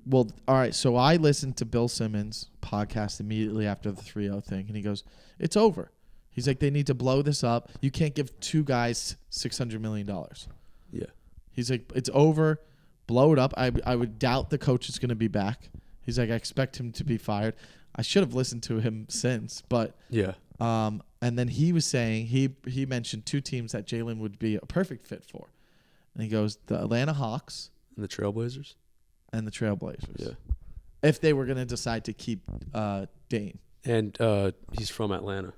Well, all right. So I listened to Bill Simmons' podcast immediately after the 3-0 thing, and he goes, "It's over." He's like, "They need to blow this up. You can't give two guys $600 million." Yeah. He's like, "It's over. Blow it up." I would doubt the coach is going to be back. He's like, "I expect him to be fired." I should have listened to him since, but yeah. And then he was saying he mentioned two teams that Jaylen would be a perfect fit for, and he goes the Atlanta Hawks and the Trailblazers. And the Trailblazers. Yeah. If they were going to decide to keep Dame. And he's from Atlanta.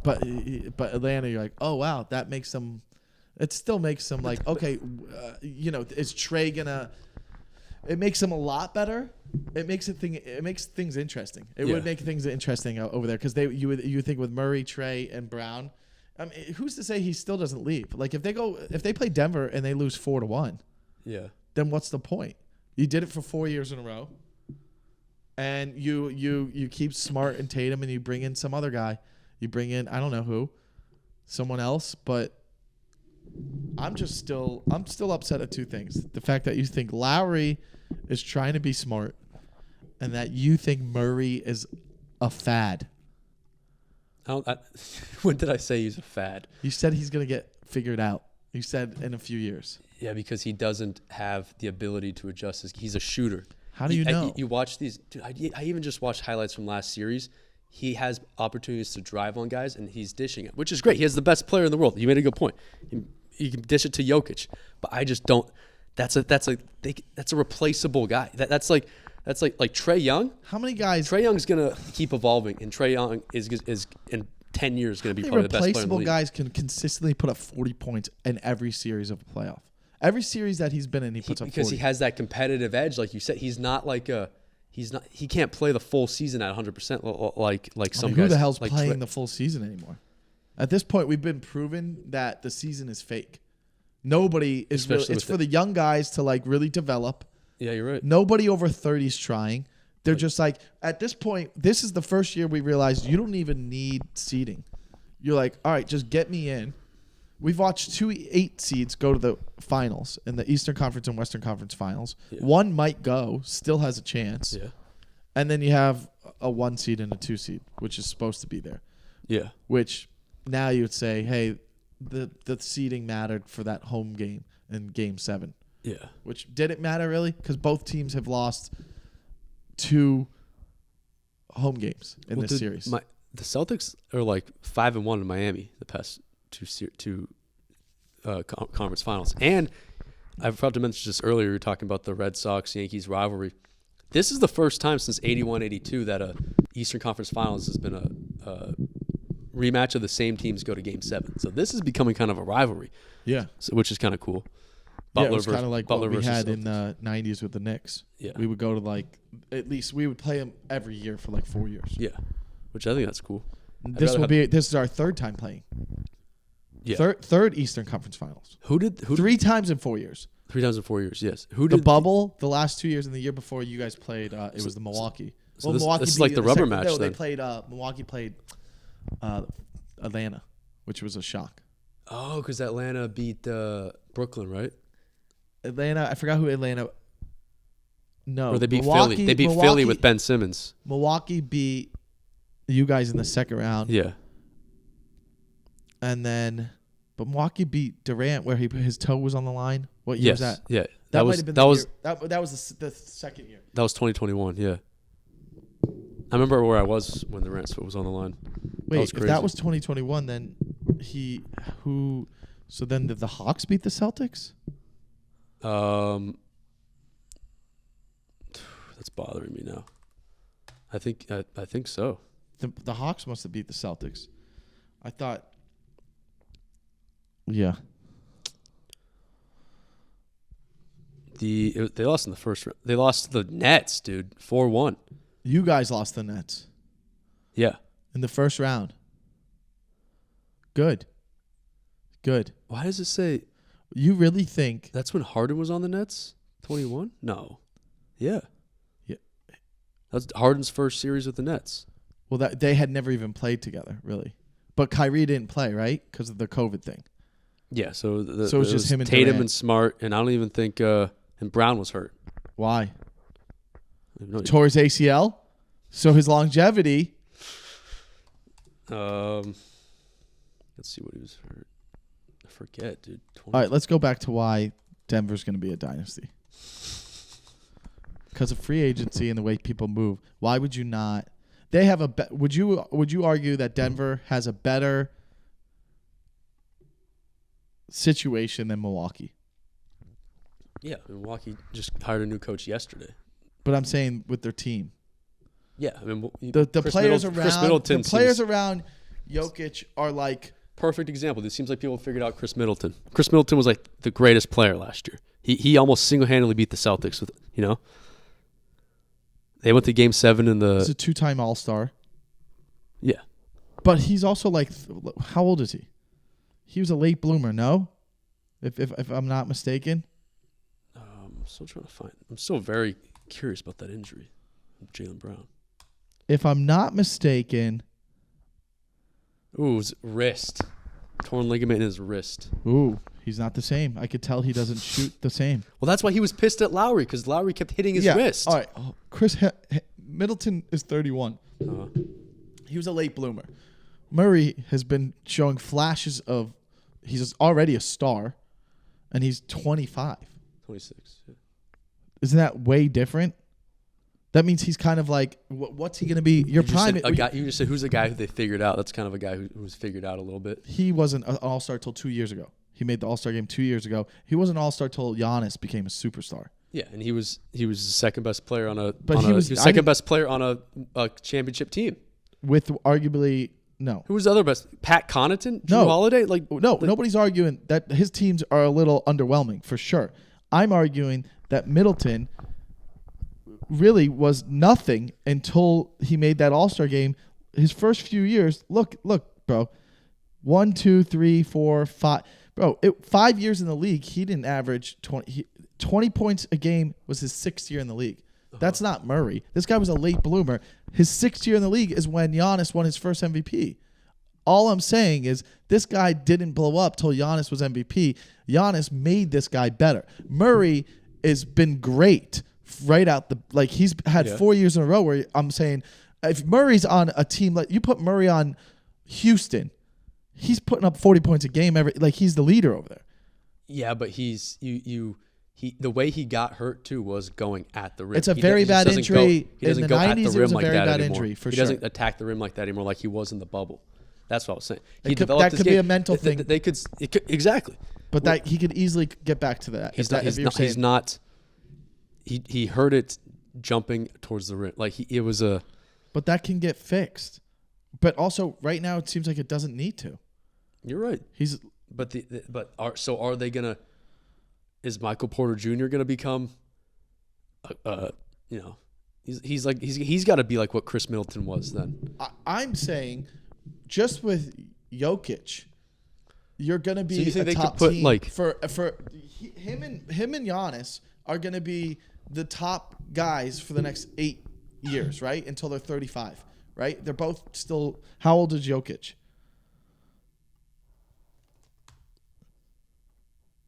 But Atlanta, you're like, oh, wow, that makes them – it still makes them like, okay, is Trey going to – it makes them a lot better. It makes things interesting. It would make things interesting over there because you would think with Murray, Trey, and Brown. I mean, who's to say he still doesn't leave? Like if they play Denver and they lose 4-1, then what's the point? You did it for 4 years in a row, and you keep Smart and Tatum, and you bring in some other guy. You bring in I don't know who, someone else. But I'm still upset at two things: the fact that you think Lowry is trying to be smart, and that you think Murray is a fad. When did I say he's a fad? You said he's gonna get figured out. You said in a few years. Yeah, because he doesn't have the ability to adjust. He's a shooter. How do you know? You watch these. Dude, I even just watched highlights from last series. He has opportunities to drive on guys, and he's dishing it, which is great. He has the best player in the world. You made a good point. You can dish it to Jokic, but I just don't. That's a replaceable guy. That's like Trae Young. How many guys? Trae Young's gonna keep evolving, and Trae Young is in 10 years going to be probably the best player in the league. Replaceable guys can consistently put up 40 points in every series of a playoff. Every series that he's been in, he puts up 40. Because he has that competitive edge, like you said. He can't play the full season at 100% like some guys. Who the hell's playing the full season anymore? At this point, we've been proven that the season is fake. Nobody is really, it's for the young guys to like really develop. Yeah, you're right. Nobody over 30 is trying. They're just like, at this point, this is the first year we realized you don't even need seeding. You're like, all right, just get me in. We've watched 2 8 seeds go to the finals in the Eastern Conference and Western Conference finals. Yeah. One might go, still has a chance. Yeah. And then you have a 1 seed and a 2 seed, which is supposed to be there. Yeah. Which now you would say, hey, the seeding mattered for that home game in Game 7. Yeah. Which didn't matter really because both teams have lost 2 home games in this series. The Celtics are like 5-1 in Miami the past two conference finals, and I forgot to mention this earlier. We were talking about the Red Sox-Yankees rivalry. This is the first time since 81-82 that a Eastern Conference Finals has been a rematch of the same teams go to Game 7. So this is becoming kind of a rivalry. Yeah, which is kind of cool. Butler it was kind of like Butler what we had in the 90s with the Knicks. Yeah. We would go to at least we would play them every year for 4 years. Yeah, which I think that's cool. This is our 3rd time playing. Yeah. Third Eastern Conference Finals. Who 3 times in 4 years. 3 times in 4 years, yes. The bubble, the last 2 years and the year before you guys played, it was the Milwaukee. So Well, Milwaukee this is beat like you the in rubber second- match No, then. they played. Milwaukee played Atlanta, which was a shock. Oh, because Atlanta beat Brooklyn, right? Atlanta. I forgot who Atlanta. No, Or they beat Milwaukee, Philly. They beat Philly with Ben Simmons. Milwaukee beat you guys in the second round. Yeah. And then, but Milwaukee beat Durant where his toe was on the line. What year was that? Yeah. That was might have been that the was year. That was the second year. that was 2021. Yeah. I remember where I was when the Durant was on the line. Wait, was if crazy. that was 2021, then So then did the Hawks beat the Celtics? That's bothering me now. I think so. The Hawks must have beat the Celtics. I thought. Yeah. They lost in the first round. They lost to the Nets, dude. 4-1. You guys lost the Nets Yeah. in the first round. Good. Why does it say You really think that's when Harden was on the Nets? 21? No. Yeah. Yeah. That's Harden's first series with the Nets. well that they had never even played together, really. But Kyrie didn't play, right? Because of the COVID thing. Yeah, so So it was just him and Tatum Durant. and Smart, and I don't even think and Brown was hurt. Why? No, Tore his ACL? So his longevity. let's see what he was hurt. I forget, dude. All right, let's go back to why Denver's going to be a dynasty. Because of free agency and the way people move. Why would you not? They have would you argue that Denver has a better situation than Milwaukee? Yeah, Milwaukee just hired a new coach yesterday. But I'm saying with their team. Yeah, I mean The players around Jokic are like perfect example. It seems like people figured out Chris Middleton. Chris Middleton was like the greatest player last year. He almost single-handedly beat the Celtics with, They went to Game 7 in the. he's a 2-time All-Star. Yeah. But he's also like, how old is he? He was a late bloomer, no? If I'm not mistaken. I'm still trying to find. I'm still very curious about that injury, Jaylen Brown. If I'm not mistaken. Ooh, his wrist. Torn ligament in his wrist. Ooh, he's not the same. I could tell he doesn't shoot the same. Well, that's why he was pissed at Lowry, because Lowry kept hitting his wrist. All right. Chris Middleton is 31. Uh-huh. He was a late bloomer. Murray has been showing flashes of he's already a star, and he's 25. 26. Yeah. Isn't that way different? That means he's kind of like, what's he going to be? You just said who's the guy who they figured out? That's kind of a guy who was figured out a little bit. He wasn't an all-star till 2 years ago. He made the all-star game 2 years ago. He wasn't an all-star till Giannis became a superstar. Yeah, and he was the second best player on a. But he was second best player on a championship team. With arguably no. Who was the other best? Pat Connaughton, Drew Holiday. Nobody's arguing that his teams are a little underwhelming for sure. I'm arguing that Middleton really was nothing until he made that All-Star game. His first few years, look, bro. 1, 2, 3, 4, 5. Bro, 5 years in the league, he didn't average 20. 20 points a game was his 6th year in the league. That's not Murray. This guy was a late bloomer. His 6th year in the league is when Giannis won his first MVP. All I'm saying is this guy didn't blow up till Giannis was MVP. Giannis made this guy better. Murray has been great right out the he's had 4 years in a row where I'm saying if Murray's on a team you put Murray on Houston, he's putting up 40 points a game he's the leader over there. Yeah, but the way he got hurt too was going at the rim. It's a very bad injury. He doesn't in the go 90s, at the it was rim a like very that bad anymore. injury for He sure. doesn't attack the rim like that anymore, like he was in the bubble. That's what I was saying. That could be a mental thing. Exactly. But that he could easily get back to that. He hurt it jumping towards the rim. But that can get fixed. But also right now it seems like it doesn't need to. You're right. Are they gonna? Is Michael Porter Jr. gonna become? He's got to be like what Chris Middleton was then. I'm saying, just with Jokic, you're gonna be So you think a they top could put, team for him and Giannis are gonna be the top guys for the next 8 years, right? Until they're 35, right? They're both still. How old is Jokic?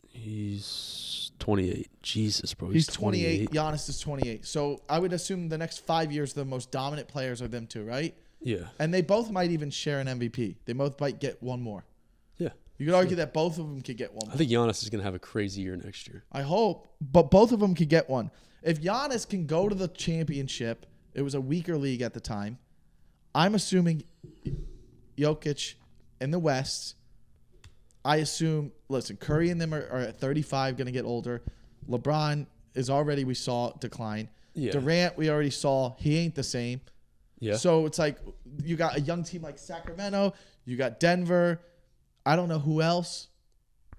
He's 28. Jesus, bro. He's 28. Giannis is 28. So I would assume the next 5 years, the most dominant players are them two, right? Yeah. And they both might even share an MVP. They both might get one more. Yeah. You could argue that both of them could get one more. I think Giannis is going to have a crazy year next year. I hope. But both of them could get one. If Giannis can go to the championship, it was a weaker league at the time. I'm assuming Jokic in the West. I assume, listen, Curry and them are at 35, going to get older. LeBron is already, we saw, decline. Yeah. Durant, we already saw, he ain't the same. Yeah. So it's like you got a young team like Sacramento. You got Denver. I don't know who else.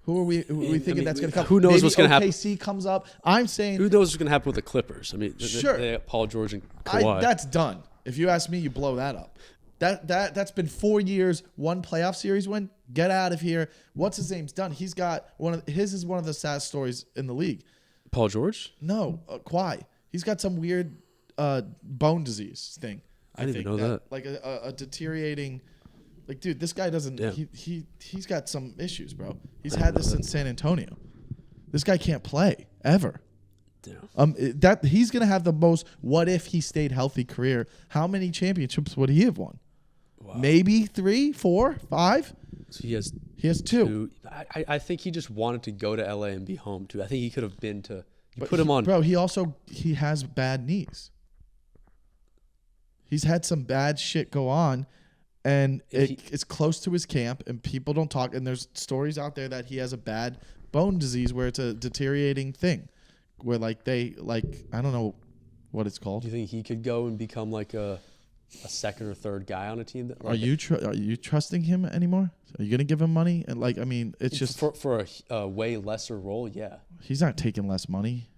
Who are we thinking that's going to come? Who knows Maybe what's going to happen? OKC comes up. I'm saying Who knows what's going to happen with the Clippers? I mean, Sure. they got Paul George and Kawhi. that's done. If you ask me, you blow that up. That's been 4 years, one playoff series win. Get out of here. What's his name's done? He's got his is one of the saddest stories in the league. Paul George? No, Kawhi. He's got some weird bone disease thing. I didn't even know that. Like a deteriorating. Like, dude, this guy doesn't. Yeah. He's got some issues, bro. He's had this in San Antonio. This guy can't play ever. Damn. That he's gonna have the most. What if he stayed healthy career? How many championships would he have won? Wow. Maybe 3, 4, 5. So he has 2. I think he just wanted to go to LA and be home too. I think he could have been to. Put him on. Bro, he has bad knees. He's had some bad shit go on, and it's close to his camp, and people don't talk. And there's stories out there that he has a bad bone disease where it's a deteriorating thing, where I don't know what it's called. Do you think he could go and become like a second or third guy on a team? That, are you trusting him anymore? Are you gonna give him money? And it's just for a way lesser role. Yeah, he's not taking less money.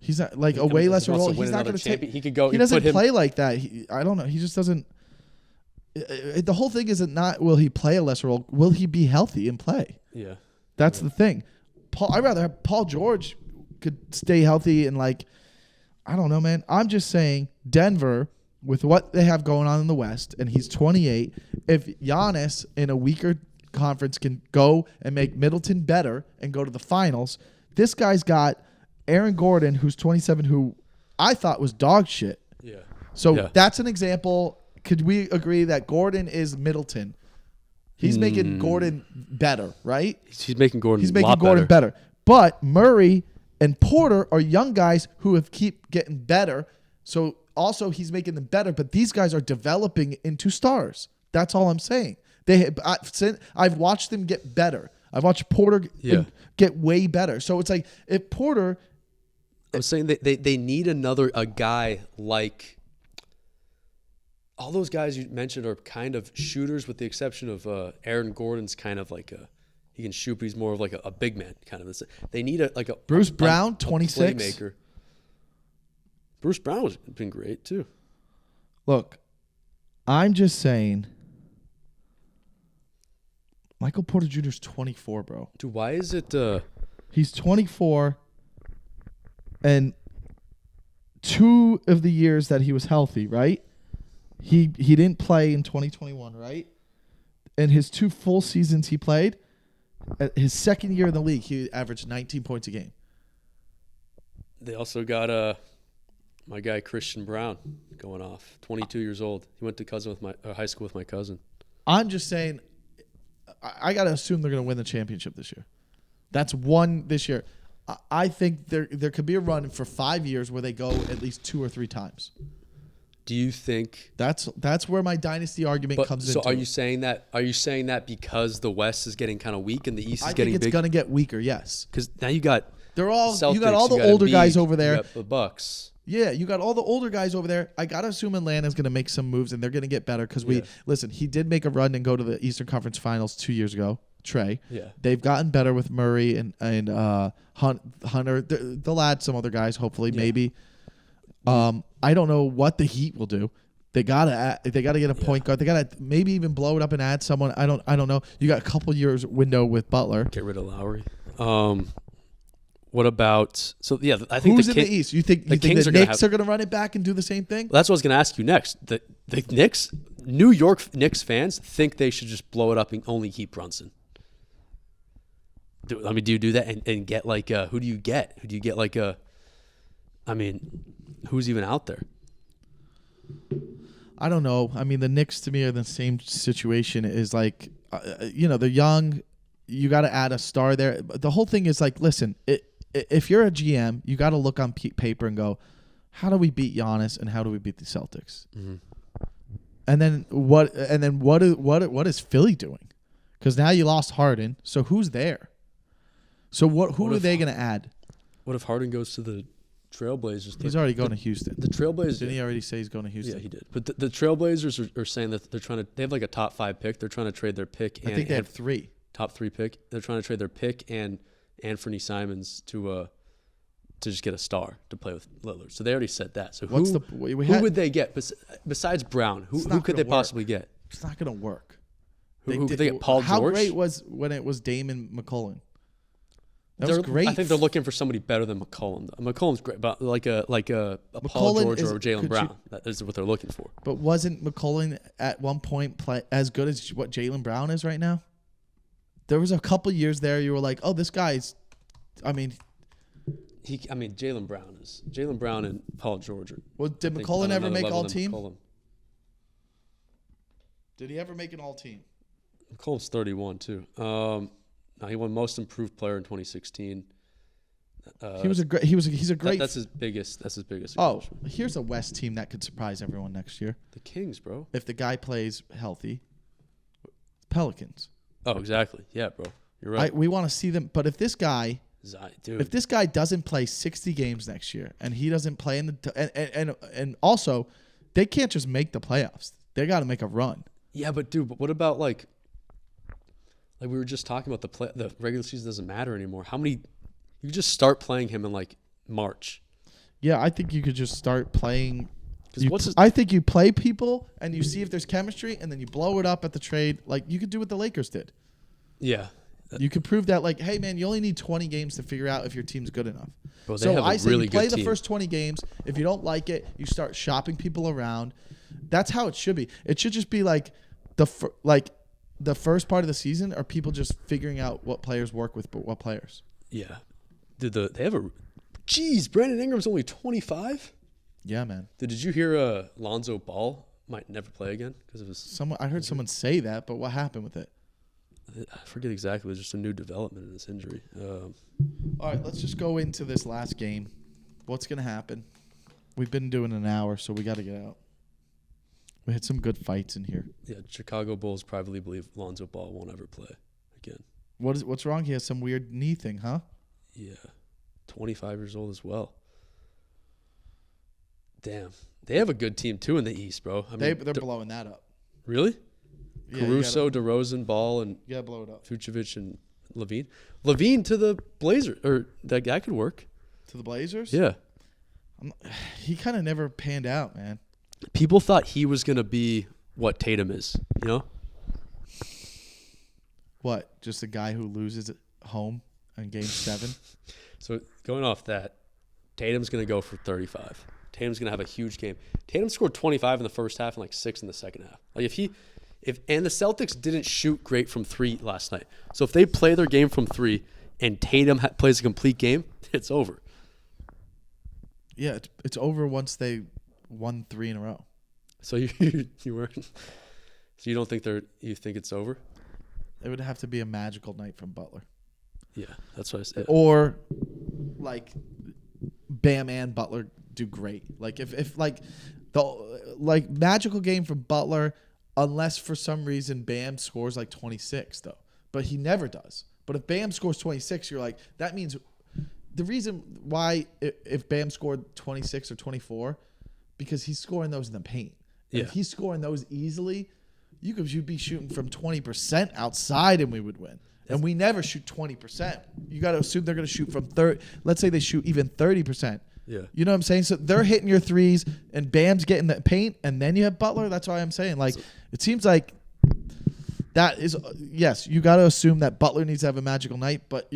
He's not like a way lesser role. He's not going to take. He could go. He doesn't play like that. I don't know. He just doesn't. The whole thing isn't not will he play a lesser role. Will he be healthy and play? Yeah, that's the thing. I'd rather have Paul George could stay healthy and I don't know, man. I'm just saying Denver with what they have going on in the West, and he's 28. If Giannis in a weaker conference can go and make Middleton better and go to the finals, this guy's got Aaron Gordon, who's 27, who I thought was dog shit. Yeah. So that's an example. Could we agree that Gordon is Middleton? He's making Gordon better, right? He's making Gordon. He's making Gordon better. But Murray and Porter are young guys who keep getting better. So also he's making them better. But these guys are developing into stars. That's all I'm saying. I've watched them get better. I've watched Porter get way better. So it's like if Porter. I was saying they need a guy like all those guys you mentioned are kind of shooters, with the exception of Aaron Gordon's kind of like he can shoot, but he's more of like a big man kind of. They need a Bruce Brown, 26 playmaker. Bruce Brown has been great too. Look, I'm just saying. Michael Porter Jr. is 24, bro. Dude, why is it? He's 24, and 2 of the years that he was healthy, right? He didn't play in 2021, right? And his 2 full seasons he played, his second year in the league, he averaged 19 points a game. They also got my guy Christian Brown going off, 22 years old. He went to high school with my cousin. I'm just saying, I got to assume they're going to win the championship this year. That's one this year. I think there could be a run for 5 years where they go at least 2 or 3 times. Do you think that's where my dynasty argument comes in? So are you saying that because the West is getting kind of weak and the East is getting big? I think it's going to get weaker, yes. Because now you got Celtics, you got all the older guys over there. You got the Bucks. Yeah, you got all the older guys over there. I got to assume Atlanta's going to make some moves and they're going to get better because listen, he did make a run and go to the Eastern Conference Finals 2 years ago. Trey. Yeah. They've gotten better with Murray and Hunter. They'll add some other guys, hopefully, maybe. I don't know what the Heat will do. They gotta get a point guard. They gotta maybe even blow it up and add someone. I don't know. You got a couple years window with Butler. Get rid of Lowry. What about I think Who's in the East? You think the Kings Knicks are going to run it back and do the same thing? Well, that's what I was going to ask you next. The Knicks, New York Knicks fans think they should just blow it up and only keep Brunson. Do you do that and get like who do you get? Who do you get like who's even out there? I don't know. I mean, the Knicks to me are the same situation. Is like, they're young. You got to add a star there. But the whole thing is like, listen, if you're a GM, you got to look on paper and go, how do we beat Giannis and how do we beat the Celtics? Mm-hmm. And then what is Philly doing? Because now you lost Harden. So who's there? So who are they going to add? What if Harden goes to the Trailblazers? He's already going to Houston. The Trailblazers. Didn't he already say he's going to Houston? Yeah, he did. But the Trailblazers are saying that they have like a top 5 pick. They're trying to trade their pick. I think they have 3. Top 3 pick. They're trying to trade their pick and Anthony Simons to just get a star to play with Lillard. So they already said that. So who would they get besides Brown? Who could they possibly get? It's not going to work. Who could they get? Paul George? How great was when it was Damon McCullough? That was great. I think they're looking for somebody better than McCollum. McCollum's great, but like a Paul George or Jaylen Brown. That is what they're looking for. But wasn't McCollum at one point as good as what Jaylen Brown is right now? There was a couple years there you were like, oh, this guy's. Jaylen Brown and Paul George. Did McCollum ever make all team? Did he ever make an all team? McCollum's 31 too. He won Most Improved Player in 2016. He's a great. That's his biggest. Oh, here's a West team that could surprise everyone next year. The Kings, bro. If the guy plays healthy, Pelicans. Oh, exactly. Yeah, bro. You're right. We want to see them, but if this guy doesn't play 60 games next year and he doesn't play in the and also they can't just make the playoffs. They got to make a run. Yeah, but what about like we were just talking about the regular season doesn't matter anymore. How many you just start playing him in like March? Yeah, I think you could just start playing. I think you play people and you see if there's chemistry and then you blow it up at the trade. Like you could do what the Lakers did. Yeah. You could prove that, like, hey, man, you only need 20 games to figure out if your team's good enough. Bro, so I say you play the first 20 games. If you don't like it, you start shopping people around. That's how it should be. It should just be like the first part of the season are people just figuring out what players work with, but what players. Yeah. They have a – geez, Brandon Ingram's only 25? Yeah, man. Did you hear Lonzo Ball might never play again because of his – I heard someone say that, but what happened with it? I forget exactly. It was just a new development in this injury. All right, let's just go into this last game. What's going to happen? We've been doing an hour, so we got to get out. We had some good fights in here. Yeah, Chicago Bulls privately believe Lonzo Ball won't ever play again. What's wrong? He has some weird knee thing, huh? Yeah, 25 years old as well. Damn, they have a good team too in the East, bro. They're blowing that up. Really? Yeah, Caruso, DeRozan, Ball, and you gotta blow it up. Vucevic and Levine. Levine to the Blazers, or that guy could work. To the Blazers? Yeah. He kind of never panned out, man. People thought he was gonna be what Tatum is, you know? What? Just a guy who loses at home in Game 7? So going off that, Tatum's gonna go for 35. Tatum's gonna have a huge game. Tatum scored 25 in the first half and like 6 in the second half. Like and the Celtics didn't shoot great from 3 last night. So if they play their game from 3 and Tatum plays a complete game, it's over. Yeah, it's over once they won 3 in a row. So you weren't. So you don't think you think it's over? It would have to be a magical night from Butler. Yeah, that's what I said. Or like Bam and Butler do great. Like if the magical game from Butler. Unless for some reason Bam scores like 26 though. But he never does. But if Bam scores 26, you're like, that means the reason why if Bam scored 26 or 24, because he's scoring those in the paint. Yeah. If he's scoring those easily, you'd be shooting from 20% outside and we would win. And we never shoot 20%. You got to assume they're going to shoot from 30. Let's say they shoot even 30%. Yeah. You know what I'm saying? So they're hitting your threes and Bam's getting the paint and then you have Butler. That's why I'm saying it seems like that is yes, you got to assume that Butler needs to have a magical night, but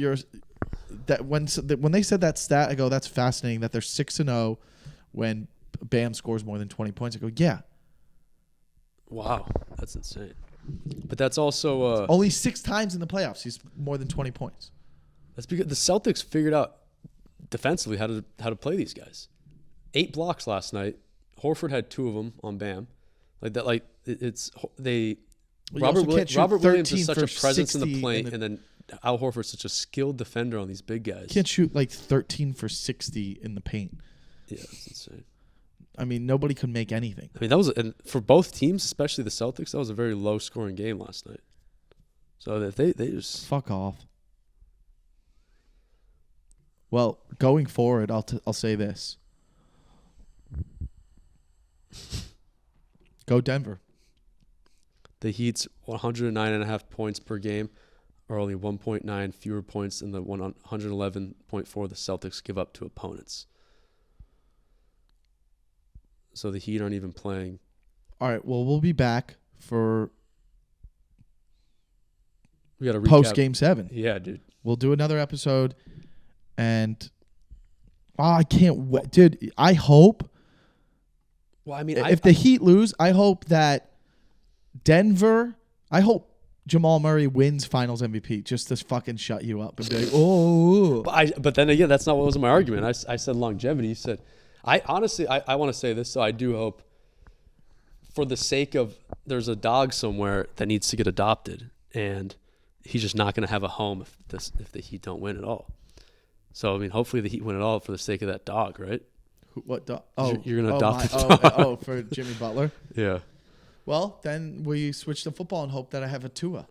that when they said that stat, I go, that's fascinating that they're 6-0 when Bam scores more than 20 points. I go, yeah. Wow, that's insane. But that's also Only 6 times in the playoffs he's more than 20 points. that's because the Celtics figured out defensively how to play these guys. 8 blocks last night. Horford had 2 of them on Bam. Like that, like it's they. Well, Robert Williams is 13 such for a presence in the 60 paint, and then Al Horford's such a skilled defender on these big guys. Can't shoot like 13 for 60 in the paint. Yeah, that's insane. I mean, nobody could make anything. I mean, that was and for both teams, especially the Celtics, that was a very low scoring game last night. So that they just Fuck off. Well, going forward, I'll say this. Go Denver. the Heat's 109.5 points per game are only 1.9 fewer points than the 111.4 the Celtics give up to opponents. So the Heat aren't even playing. All right, well, we'll be back for We got to recap. post Game 7. Yeah, dude. We'll do another episode, and I can't wait. Dude, I hope Well, I mean, if the Heat lose, I hope that I hope Jamal Murray wins Finals MVP just to fucking shut you up and be like, oh. But then again, that's not what was my argument. I said longevity. You said, I honestly want to say this, so I do hope, for the sake of, there's a dog somewhere that needs to get adopted, and he's just not going to have a home if the Heat don't win at all. So, I mean, hopefully the Heat win it all for the sake of that dog, right? What dog? Oh, you're going to adopt the dog. for Jimmy Butler. Yeah. Well, then we switch to football and hope that I have a Tua.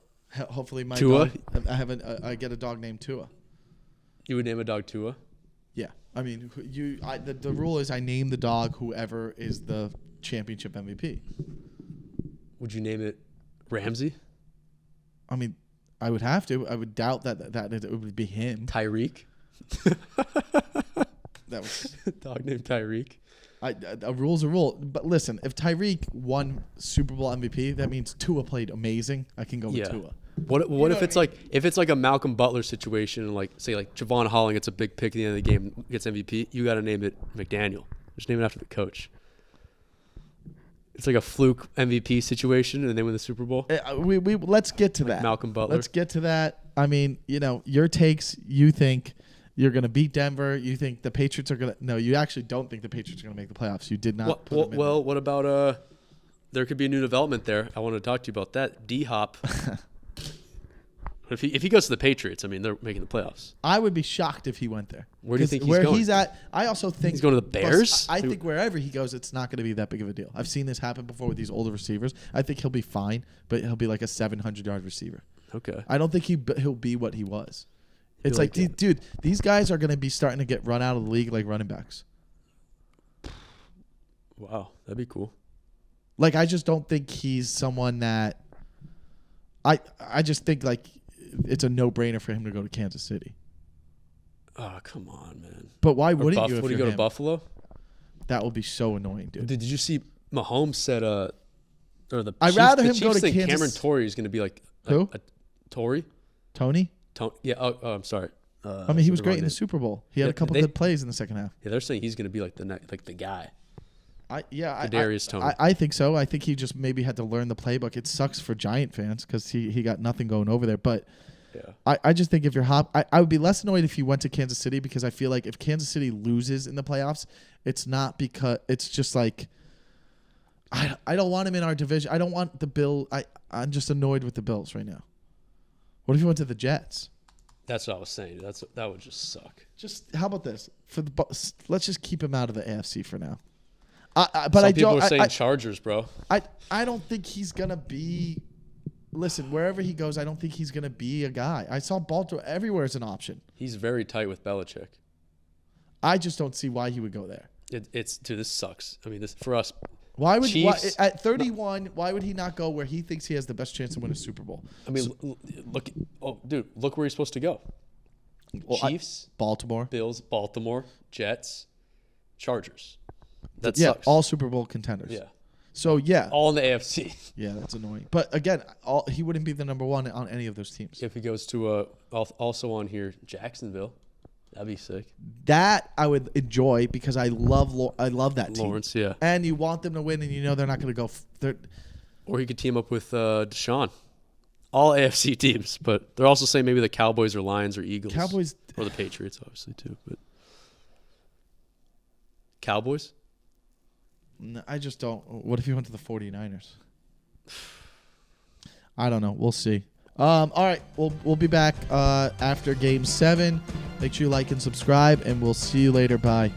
Hopefully my Tua? dog, I get a dog named Tua. You would name a dog Tua? Yeah. I mean, the rule is I name the dog whoever is the championship MVP. Would you name it Ramsey? I mean, I would have to. I would doubt that it would be him. Tyreek? That was Dog named Tyreek? a rule's a rule. But listen, if Tyreek won Super Bowl MVP, that means Tua played amazing. I can go with Tua. What if it's like a Malcolm Butler situation, and like say like Javon Holland gets a big pick at the end of the game, gets MVP, you got to name it McDaniel. Just name it after the coach. It's like a fluke MVP situation, and they win the Super Bowl. We let's get to that. Malcolm Butler. Let's get to that. I mean, your takes. You think you're going to beat Denver. You think the Patriots are going to. No, you actually don't think the Patriots are going to make the playoffs. You did not. What about there could be a new development there. I want to talk to you about that. D-Hop. If he goes to the Patriots, I mean, they're making the playoffs. I would be shocked if he went there. Where do you think he's going? Where he's at, I also think he's going to the Bears. I think wherever he goes, it's not going to be that big of a deal. I've seen this happen before with these older receivers. I think he'll be fine, but he'll be like a 700-yard receiver. Okay. I don't think he'll be what he was. It's like dude, these guys are going to be starting to get run out of the league like running backs. Wow, that'd be cool. Like, I just don't think he's someone that. I just think like it's a no-brainer for him to go to Kansas City. Oh, come on, man. But why wouldn't you? Would he go to Buffalo? That would be so annoying, dude. Did you see Mahomes said or the I'd Chiefs, rather the him go Chiefs to think Kansas. Cameron Torrey is going to be like Who? Torrey? Tony? Yeah. Oh, I'm sorry. I mean, he was great in the Super Bowl. He had a couple good plays in the second half. Yeah, they're saying he's going to be like the guy. Kadarius Toney. I think so. I think he just maybe had to learn the playbook. It sucks for Giant fans because he got nothing going over there. But yeah. I just think if you're I would be less annoyed if he went to Kansas City, because I feel like if Kansas City loses in the playoffs, it's not because it's just like I don't want him in our division. I don't want the Bill. I'm just annoyed with the Bills right now. What if he went to the Jets? That's what I was saying. That would just suck. Just how about this let's just keep him out of the AFC for now. Some people are saying Chargers, bro. I don't think he's gonna be. Listen, wherever he goes, I don't think he's gonna be a guy. I saw Baltimore everywhere as an option. He's very tight with Belichick. I just don't see why he would go there. This sucks. I mean, this for us. At 31? Why would he not go where he thinks he has the best chance to win a Super Bowl? I mean, look where he's supposed to go. Chiefs, Baltimore, Bills, Baltimore, Jets, Chargers. That yeah, sucks. all Super Bowl contenders. Yeah. So yeah, all in the AFC. Yeah, that's annoying. But again, he wouldn't be the number one on any of those teams. If he goes to also on here, Jacksonville. That'd be sick. That I would enjoy because I love that team. Lawrence, yeah. And you want them to win, and you know they're not going to go. Or he could team up with Deshaun. All AFC teams, but they're also saying maybe the Cowboys or Lions or Eagles. Cowboys or the Patriots, obviously too. But Cowboys. No, I just don't. What if you went to the 49ers? I don't know. We'll see. All right. We'll be back after Game 7. Make sure you like and subscribe, and we'll see you later. Bye.